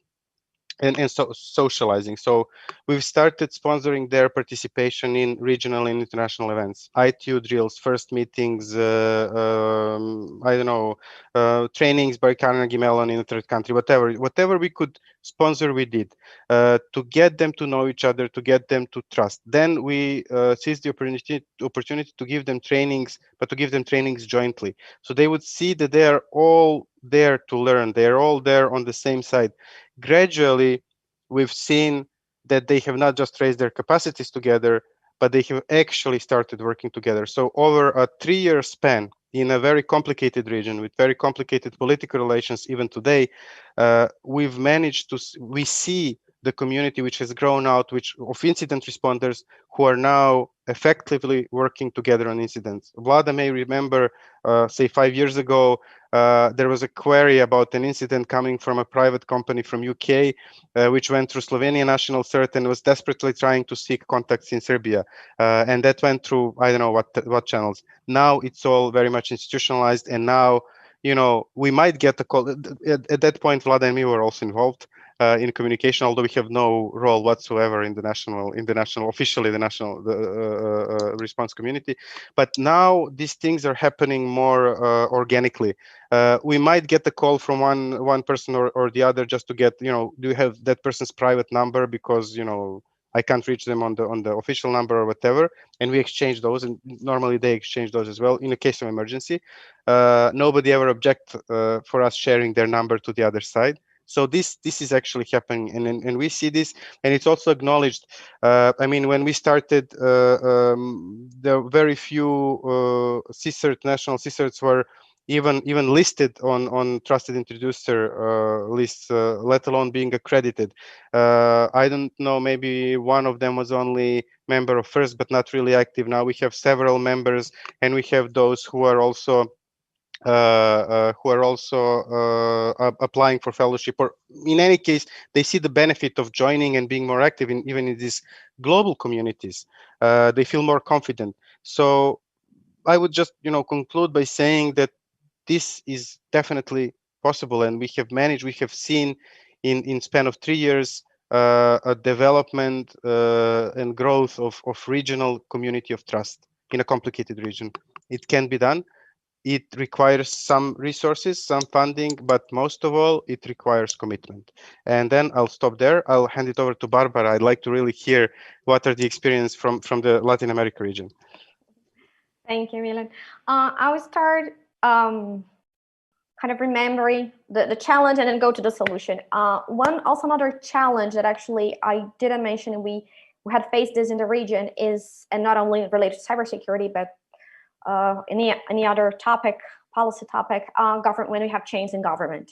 and so socializing. So we've started sponsoring their participation in regional and international events, ITU drills, first meetings, I don't know, trainings by Carnegie Mellon in a third country, whatever we could sponsor, we did, to get them to know each other, to get them to trust. Then we seized the opportunity to give them trainings, but to give them trainings jointly. So they would see that they are all there to learn. They are all there on the same side. Gradually, we've seen that they have not just raised their capacities together, but they have actually started working together. So over a 3-year span in a very complicated region with very complicated political relations, even today, we've managed to, we see the community which has grown out of incident responders who are now effectively working together on incidents. Vlada may remember, say 5 years ago, there was a query about an incident coming from a private company from UK, which went through Slovenian national cert and was desperately trying to seek contacts in Serbia. And that went through, I don't know what channels. Now it's all very much institutionalized. And now, we might get a call. At that point, Vlada and me were also involved in communication, although we have no role whatsoever in the national response community. But now these things are happening more organically. We might get a call from one person or the other just to get, do you have that person's private number, because I can't reach them on the official number or whatever, and we exchange those, and normally they exchange those as well in a case of emergency. Nobody ever object for us sharing their number to the other side. So this is actually happening, and we see this, and it's also acknowledged. I mean, when we started, there were very few national CSIRTs were even listed on trusted introducer lists, let alone being accredited. I don't know, maybe one of them was only member of FIRST, but not really active. Now we have several members, and we have those who are also applying for fellowship, or in any case, they see the benefit of joining and being more active even in these global communities. They feel more confident. So I would just, conclude by saying that this is definitely possible, and we have seen in span of 3 years a development and growth of regional community of trust in a complicated region. It can be done. It requires some resources, some funding, but most of all, it requires commitment. And then I'll stop there. I'll hand it over to Barbara. I'd like to really hear what are the experience from the Latin America region. Thank you, Milan. I will start kind of remembering the challenge and then go to the solution. Another challenge that actually I didn't mention, and we had faced this in the region, is, and not only related to cybersecurity, but any other policy topic, government, when we have change in government.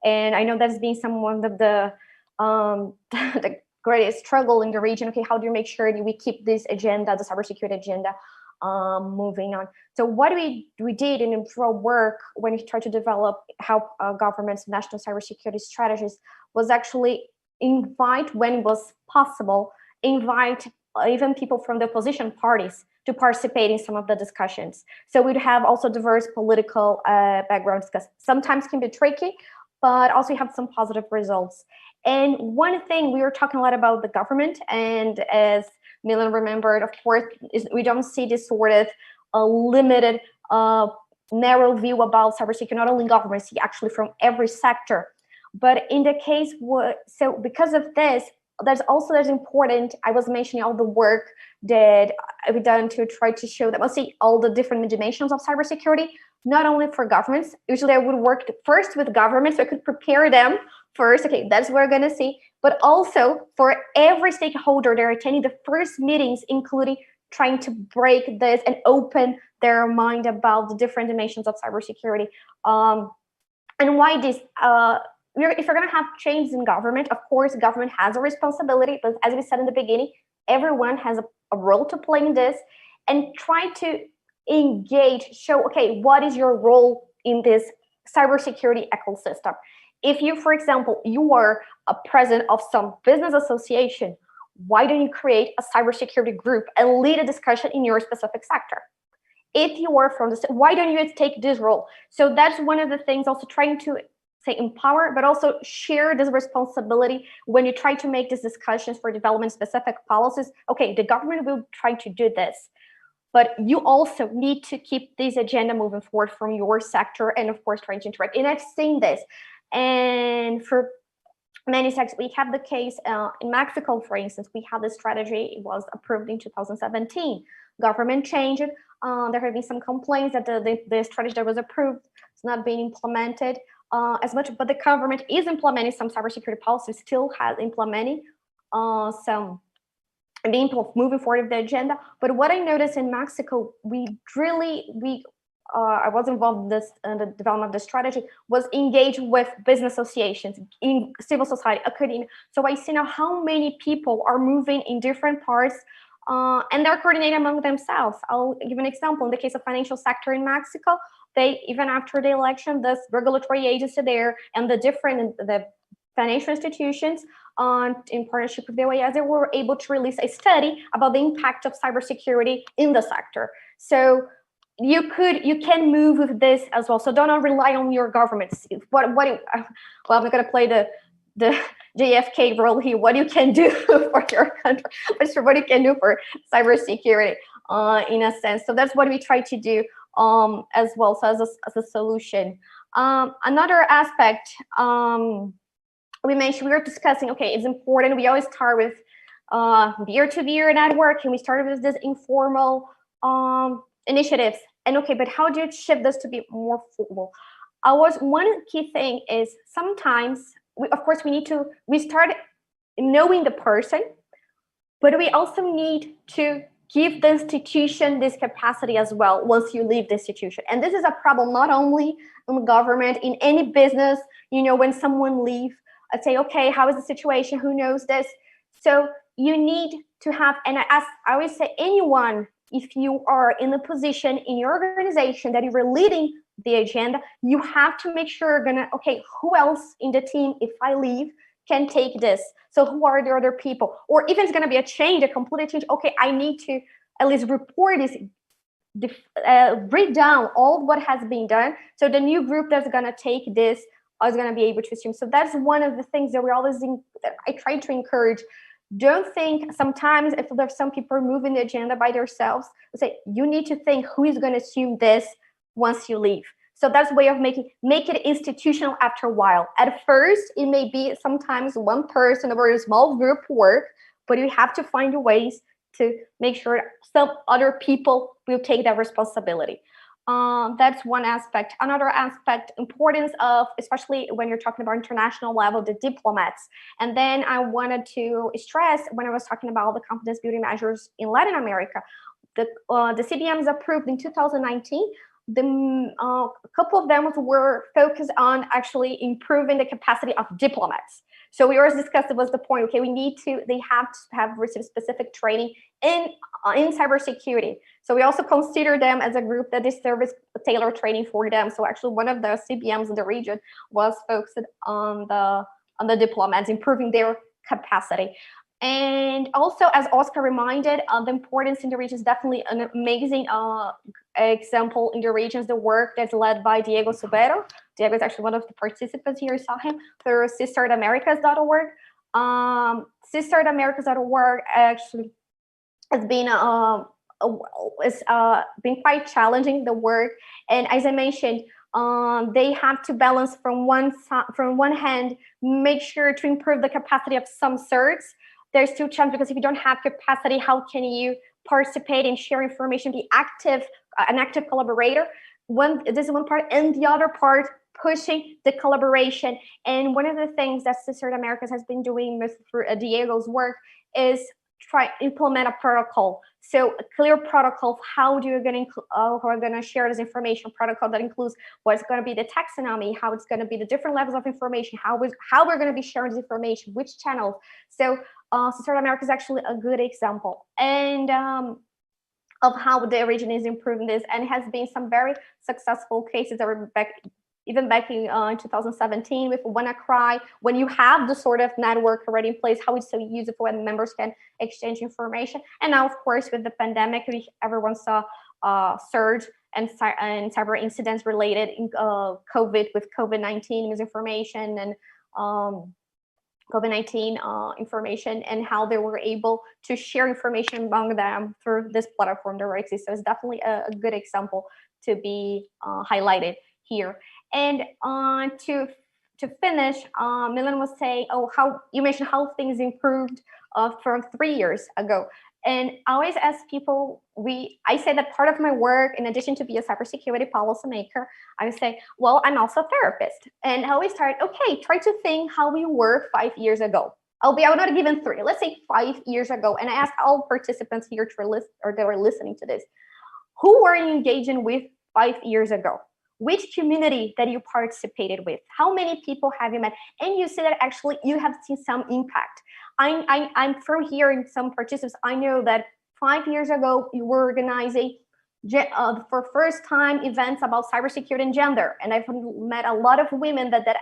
And I know that's been one of the greatest struggle in the region. Okay, how do you make sure that we keep this agenda, the cybersecurity agenda, moving on? So what we did in our work when we tried to develop how governments' national cybersecurity strategies was actually invite, when it was possible, even people from the opposition parties to participate in some of the discussions. So we'd have also diverse political backgrounds, because sometimes can be tricky, but also you have some positive results. And one thing, we were talking a lot about the government, and as Milan remembered, of course, we don't see this sort of limited, narrow view about cybersecurity, not only government, see actually from every sector. But in the case, so because of this, there's important, I was mentioning all the work that we've done to try to show that, we'll see all the different dimensions of cybersecurity, not only for governments. Usually I would work first with governments, so I could prepare them first. Okay, that's what we're gonna see. But also for every stakeholder, they're attending the first meetings, including trying to break this and open their mind about the different dimensions of cybersecurity. And why this? If we're going to have change in government, of course, government has a responsibility, but as we said in the beginning, everyone has a role to play in this, and try to engage, show, okay, what is your role in this cybersecurity ecosystem? If you, for example, you are a president of some business association, why don't you create a cybersecurity group and lead a discussion in your specific sector? If you are from why don't you take this role? So that's one of the things, also trying to say empower, but also share this responsibility when you try to make these discussions for development specific policies. Okay, the government will try to do this, but you also need to keep this agenda moving forward from your sector, and of course trying to interact. And I've seen this, and for many sectors, we have the case in Mexico, for instance, we had this strategy, it was approved in 2017. Government changed it. There have been some complaints that the strategy that was approved is not being implemented as much, but the government is implementing some cybersecurity policies, still has implementing some being moving forward with the agenda. But what I noticed in Mexico, I was involved in the development of the strategy, was engaged with business associations, in civil society, academia. So I see now how many people are moving in different parts and they're coordinating among themselves. I'll give an example. In the case of financial sector in Mexico, they, even after the election, this regulatory agency there and the financial institutions in partnership with the OAS, they were able to release a study about the impact of cybersecurity in the sector. So you can move with this as well. So don't rely on your governments. Well, I'm not going to play the JFK role here. What you can do for your country, but what you can do for cybersecurity, in a sense. So that's what we try to do as well. So as a solution. Another aspect we mentioned, we were discussing. Okay, it's important. We always start with peer-to-peer network, and we started with this informal initiatives. And okay, but how do you shift this to be more formal? One key thing is sometimes, we start knowing the person, but we also need to give the institution this capacity as well once you leave the institution. And this is a problem not only in the government, in any business, when someone leaves, I'd say, okay, how is the situation? Who knows this? So you need to have, and as I always say, anyone, if you are in a position in your organization that you're leading the agenda, you have to make sure okay, who else in the team, if I leave, can take this? So who are the other people? Or if it's going to be a complete change, okay, I need to at least report this, break down all what has been done. So the new group that's going to take this is going to be able to assume. So that's one of the things that I try to encourage. Don't think sometimes if there's some people moving the agenda by themselves, say you need to think who is going to assume this once you leave. So that's a way of make it institutional after a while. At first, it may be sometimes one person or a small group work, but you have to find ways to make sure some other people will take that responsibility. That's one aspect. Another aspect, importance of, especially when you're talking about international level, the diplomats. And then I wanted to stress, when I was talking about the confidence building measures in Latin America, the CBMs approved in 2019, a couple of them were focused on actually improving the capacity of diplomats. So we always discussed, it was the point, okay, they have to have received specific training in cybersecurity. So we also consider them as a group that deserves tailored training for them. So actually one of the CBMs in the region was focused on the diplomats, improving their capacity. And also, as Oscar reminded, the importance in the region is definitely an amazing example in the regions, the work that's led by Diego Subero. Diego is actually one of the participants here. I saw him through CISARTAmericas.org. CISARTAmericas.org actually has been quite challenging, the work. And as I mentioned, they have to balance from one hand, make sure to improve the capacity of some certs. There's two challenges, because if you don't have capacity, how can you participate and share information, be active, an active collaborator? This is one part, and the other part, pushing the collaboration. And one of the things that CISARTAmericas has been doing with Diego's work is try implement a protocol. So a clear protocol of how are going to share this information, protocol that includes what's going to be the taxonomy, how it's going to be the different levels of information, how we're going to be sharing this information, which channels. So CISARTAmericas is actually a good example, and of how the region is improving this, and has been some very successful cases that were back in 2017 with WannaCry, when you have the sort of network already in place, how it's so useful when members can exchange information. And now, of course, with the pandemic, everyone saw surge and cyber incidents related in COVID with COVID-19 misinformation and COVID-19 information, and how they were able to share information among them through this platform, the Rexy. So it's definitely a good example to be highlighted here. And to finish, Milan was saying, how you mentioned how things improved from 3 years ago. And I always ask people, I say that part of my work, in addition to be a cybersecurity policymaker, I say, well, I'm also a therapist. And I always start, okay, try to think how we were 5 years ago. I would not given 3, let's say 5 years ago. And I ask all participants here to list, or they were listening to this, who were you engaging with 5 years ago? Which community that you participated with? How many people have you met? And you see that actually you have seen some impact. I'm from hearing some participants. I know that 5 years ago, you were organizing for first time events about cybersecurity and gender. And I've met a lot of women that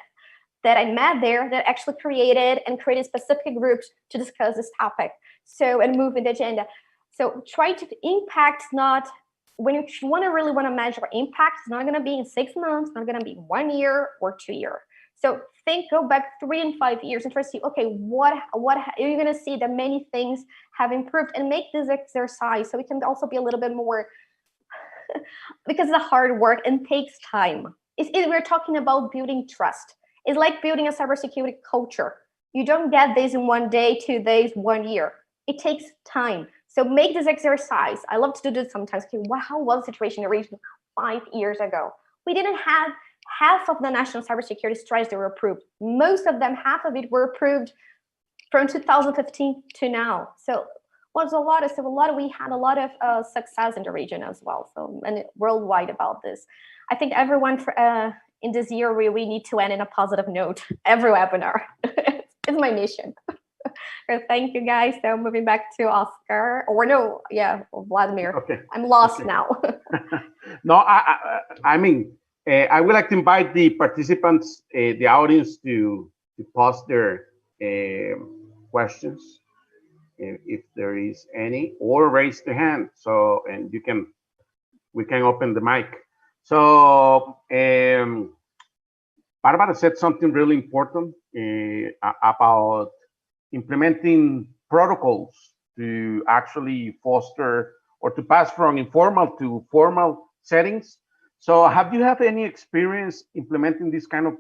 I met there that actually created specific groups to discuss this topic. So, and move in the agenda. So try to impact, not when you really want to measure impact, it's not going to be in 6 months, it's not going to be 1 year or 2 years. So go back 3 and 5 years and try to see, okay, what you're going to see that many things have improved, and make this exercise so it can also be a little bit more, because it's a hard work and takes time. We're talking about building trust. It's like building a cybersecurity culture. You don't get this in 1 day, 2 days, 1 year. It takes time. So make this exercise. I love to do this sometimes. Okay, how was the situation in the region 5 years ago? We didn't have half of the national cybersecurity strategies that were approved. Most of them, half of it were approved from 2015 to now. So was a lot. We had a lot of success in the region as well. So, and worldwide about this. I think everyone in this year, we need to end in a positive note. Every webinar. It's my mission. So thank you, guys. So moving back to Oscar, Vladimir. Okay. I'm lost now. No, I mean, I would like to invite the participants, the audience, to post their questions, if there is any, or raise the hand. So, and we can open the mic. So, Barbara said something really important about implementing protocols to actually foster or to pass from informal to formal settings. So have you had any experience implementing this kind of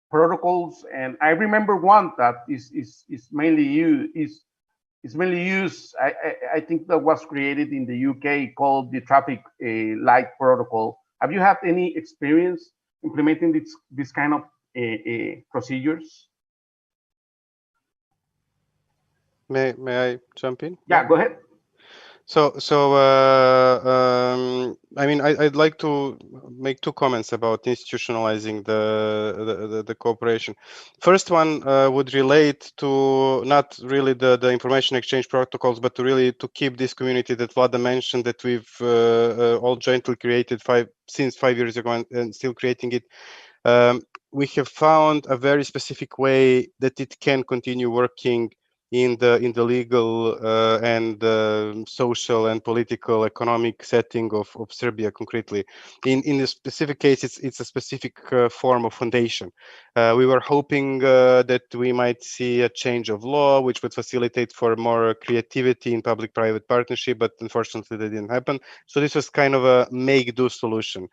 protocols? And I remember one that is mainly used. I think that was created in the UK, called the traffic light protocol. Have you had any experience implementing this kind of procedures? May I jump in? Yeah, go ahead. I mean, I'd like to make 2 comments about institutionalizing the cooperation. First one would relate to not really the information exchange protocols, but to keep this community that Vlada mentioned, that we've all jointly created since 5 years ago and still creating it. We have found a very specific way that it can continue working in the legal and social and political economic setting of Serbia concretely. In this specific case, it's a specific form of foundation. We were hoping that we might see a change of law, which would facilitate for more creativity in public-private partnership, but unfortunately that didn't happen. So this was kind of a make-do solution.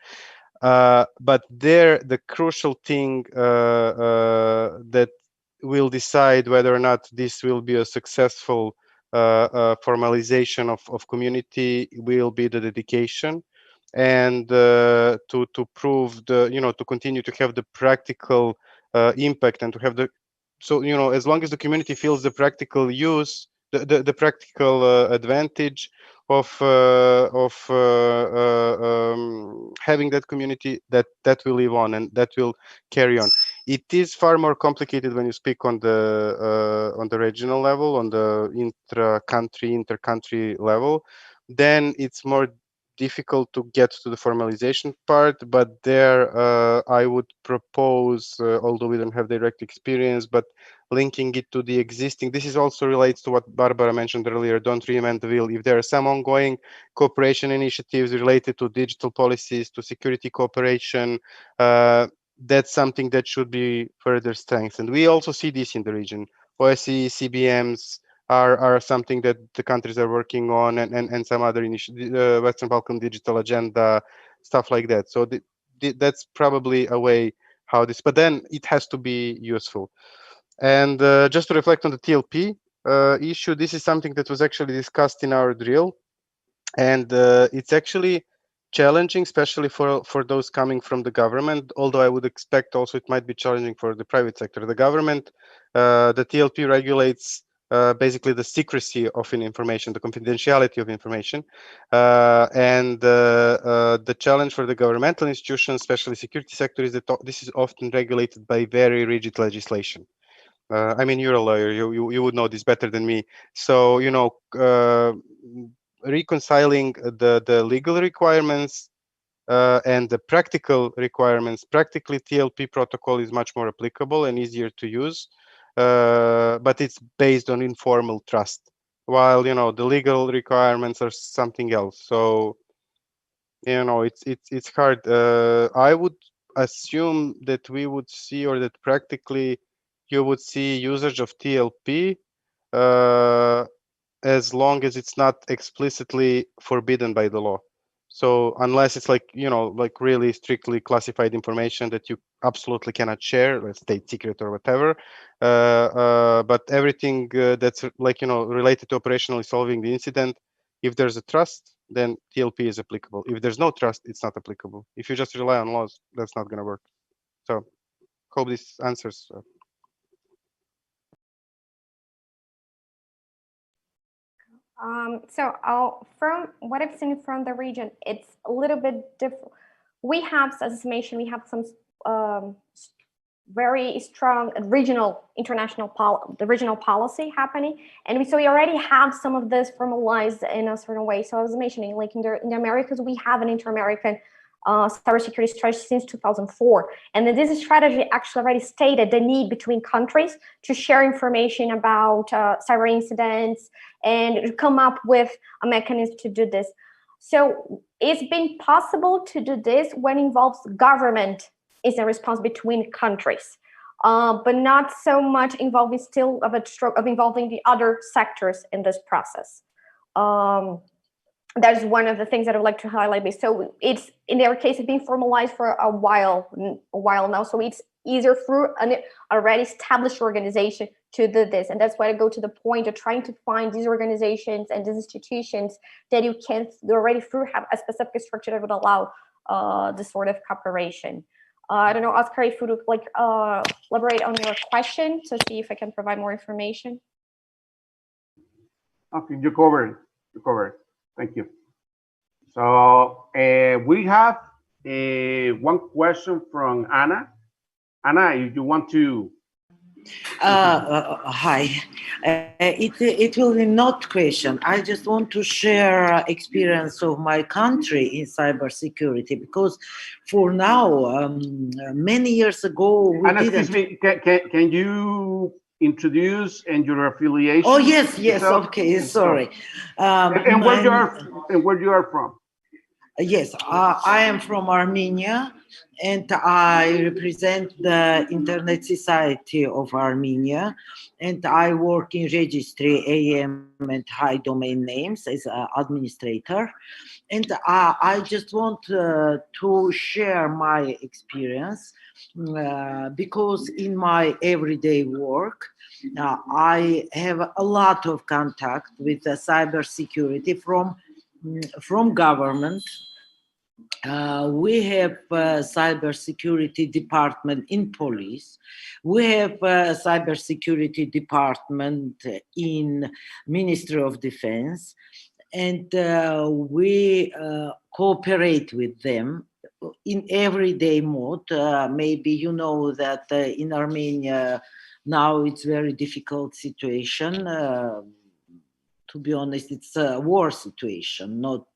But the crucial thing that will decide whether or not this will be a successful formalization of community will be the dedication, and to prove to continue to have the practical impact, and to have as long as the community feels the practical use, the practical advantage of having that community, that will live on and that will carry on. It is far more complicated when you speak on the regional level, on the inter-country level. Then it's more difficult to get to the formalization part. But there, I would propose, although we don't have direct experience, but linking it to the existing. This is also relates to what Barbara mentioned earlier, don't reinvent the wheel. If there are some ongoing cooperation initiatives related to digital policies, to security cooperation, that's something that should be further strengthened. We also see this in the region. OSCE, CBMs are something that the countries are working on, and some other Western Balkan digital agenda, stuff like that. So that's probably a way how this, but then it has to be useful. And just to reflect on the TLP issue, this is something that was actually discussed in our drill, and it's actually challenging, especially for those coming from the government, although I would expect also it might be challenging for the private sector. The government, the TLP regulates basically the secrecy of information, the confidentiality of information, and the challenge for the governmental institutions, especially security sector, is that this is often regulated by very rigid legislation. I mean, you're a lawyer, you would know this better than me. So, you know, reconciling the legal requirements and the practical requirements, practically TLP protocol is much more applicable and easier to use, but it's based on informal trust, while, you know, the legal requirements are something else. So, you know, it's hard. I would assume that we would see, or that practically you would see usage of TLP as long as it's not explicitly forbidden by the law. So unless it's like, you know, like really strictly classified information that you absolutely cannot share, like state secret or whatever, but everything that's like, you know, related to operationally solving the incident, if there's a trust, then TLP is applicable. If there's no trust, it's not applicable. If you just rely on laws, that's not going to work. So hope this answers. From what I've seen from the region, it's a little bit different. We have, as mentioned, we have some very strong regional regional policy happening, and so we already have some of this formalized in a certain way. So I was mentioning, like in the Americas, we have an Inter-American cybersecurity strategy since 2004, and then this strategy actually already stated the need between countries to share information about cyber incidents and come up with a mechanism to do this. So it's been possible to do this when it involves government is a response between countries, but not so much involving still of involving the other sectors in this process. That's one of the things that I would like to highlight. So it's, in their case, it's been formalized for a while now. So it's easier through an already established organization to do this. And that's why I go to the point of trying to find these organizations and these institutions that you already through have a specific structure that would allow this sort of cooperation. I don't know, Oscar, if you would like elaborate on your question to see if I can provide more information. Okay, you covered it. Thank you. So we have one question from Anna. Anna, if you want to. Hi. It will be not question. I just want to share experience of my country in cybersecurity, because for now, many years ago, we Anna, didn't. excuse me, can you introduce and your affiliation? Oh yes, okay, sorry. And where you are from? Yes, I am from Armenia, and I represent the Internet Society of Armenia, and I work in registry AM and high domain names as an administrator. And I just want to share my experience because in my everyday work, I have a lot of contact with cybersecurity from government. We have a cybersecurity department in police. We have a cybersecurity department in Ministry of Defense, and we cooperate with them in everyday mode. Maybe you know that in Armenia now it's very difficult situation. To be honest, it's a war situation, not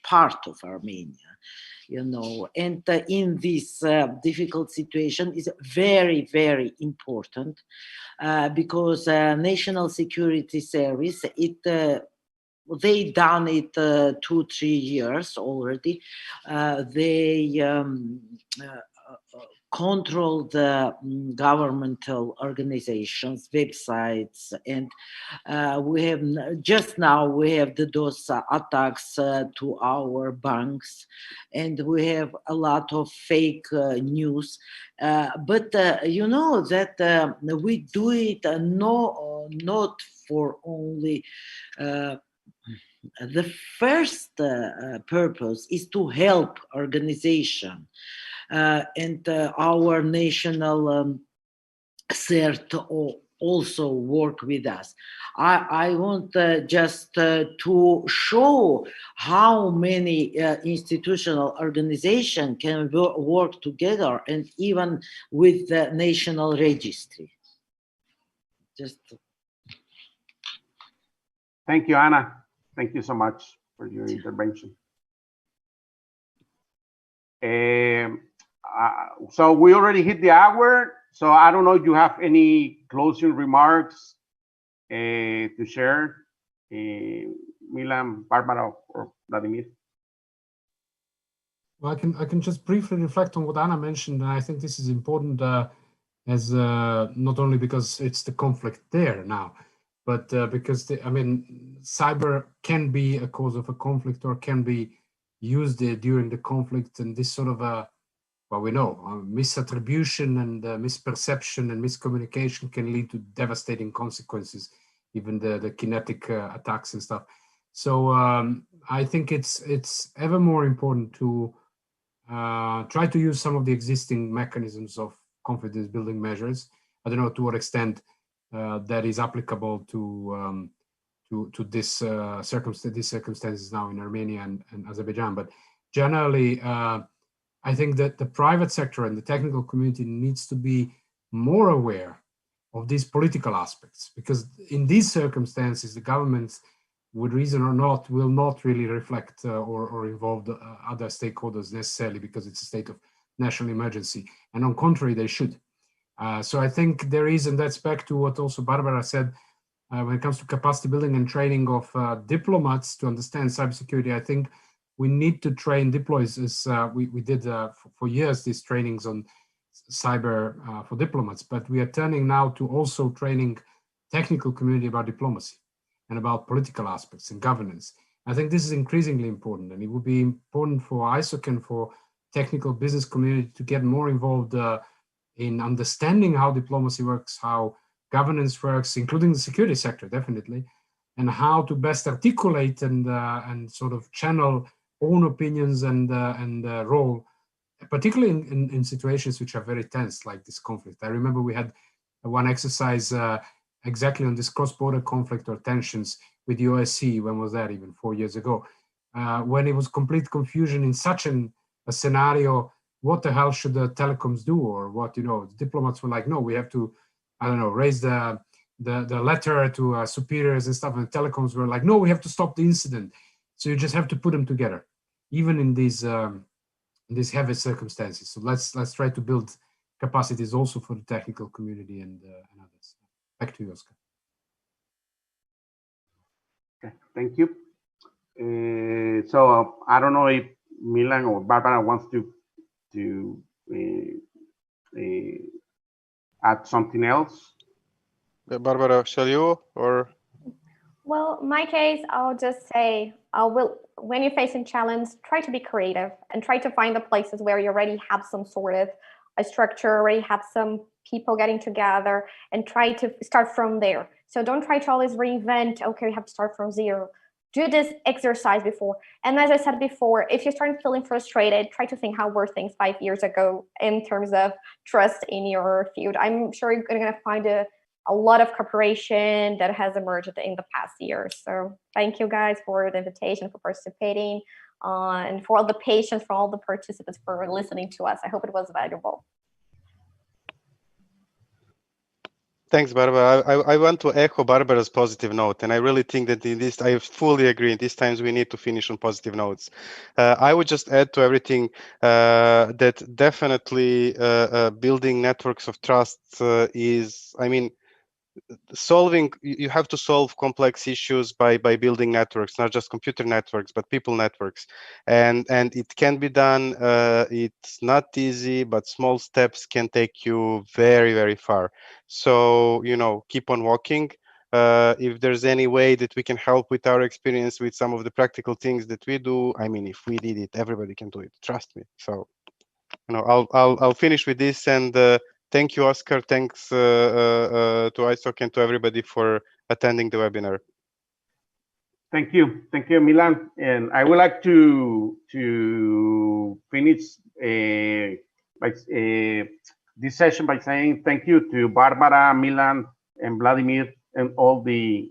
part of Armenia, you know, and in this difficult situation is very, very important because National Security Service, they done it 2-3 years already. They control the governmental organizations, websites, and we have just now we have the DOS attacks to our banks, and we have a lot of fake news. But you know that we do it not for only. The first purpose is to help organization. And our national CERT also work with us. I want just to show how many institutional organizations can work together, and even with the national registry. Just. Thank you, Anna. Thank you so much for your intervention. So we already hit the hour. So I don't know if you have any closing remarks to share, Milan, Barbara, or Vladimir. Well, I can just briefly reflect on what Anna mentioned, and I think this is important as not only because it's the conflict there now, but because cyber can be a cause of a conflict or can be used during the conflict, and this sort of well, we know misattribution and misperception and miscommunication can lead to devastating consequences, even the kinetic attacks and stuff. So I think it's ever more important to try to use some of the existing mechanisms of confidence building measures. I don't know to what extent that is applicable to this circumstances now in Armenia and Azerbaijan, but generally. I think that the private sector and the technical community needs to be more aware of these political aspects, because in these circumstances, the governments, with reason or not, will not really reflect or involve the, other stakeholders necessarily, because it's a state of national emergency. And on contrary, they should. So I think there is, and that's back to what also Barbara said, when it comes to capacity building and training of diplomats to understand cybersecurity, I think we need to train deploys, as we did for years, these trainings on cyber for diplomats, but we are turning now to also training technical community about diplomacy and about political aspects and governance. I think this is increasingly important, and it would be important for ISOC and for technical business community to get more involved in understanding how diplomacy works, how governance works, including the security sector, definitely, and how to best articulate and sort of channel own opinions and role, particularly in situations which are very tense, like this conflict. I remember we had one exercise exactly on this cross-border conflict or tensions with the OSCE. When was that? Even 4 years ago, when it was complete confusion in such a scenario. What the hell should the telecoms do, or what? You know, the diplomats were like, no, we have to, I don't know, raise the letter to superiors and stuff. And telecoms were like, no, we have to stop the incident. So you just have to put them together, even in these heavy circumstances. So let's try to build capacities also for the technical community and others. Back to you, Oscar. Okay, thank you. So I don't know if Milan or Barbara wants to add something else. Barbara, shall you or? Well, in my case, I'll just say, when you're facing challenge, try to be creative and try to find the places where you already have some sort of a structure, already have some people getting together, and try to start from there. So don't try to always reinvent, okay, we have to start from zero. Do this exercise before. And as I said before, if you're starting feeling frustrated, try to think how were things 5 years ago in terms of trust in your field. I'm sure you're going to find a lot of cooperation that has emerged in the past year. So thank you guys for the invitation, for participating, and for all the patience, for all the participants for listening to us. I hope it was valuable. Thanks, Barbara. I want to echo Barbara's positive note, and I really think that in this, I fully agree. In these times, we need to finish on positive notes. I would just add to everything that definitely building networks of trust is, I mean, you have to solve complex issues by building networks, not just computer networks, but people networks, and it can be done. It's not easy, but small steps can take you very, very far. So, you know, keep on walking. If there's any way that we can help with our experience with some of the practical things that we do, I mean, if we did it, everybody can do it, trust me. So, you know, I'll finish with this, and thank you, Oscar. Thanks to ISOC and to everybody for attending the webinar. Thank you, Milan. And I would like to finish this session by saying thank you to Barbara, Milan, and Vladimir, and all the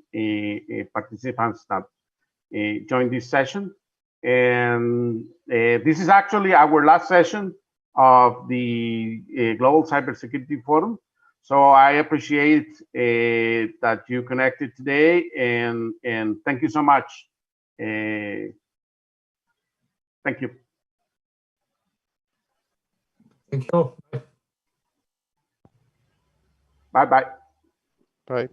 participants that joined this session. And this is actually our last session of the Global Cybersecurity Forum. So I appreciate that you connected today, and thank you so much. Thank you. Thank you. Bye-bye. Bye.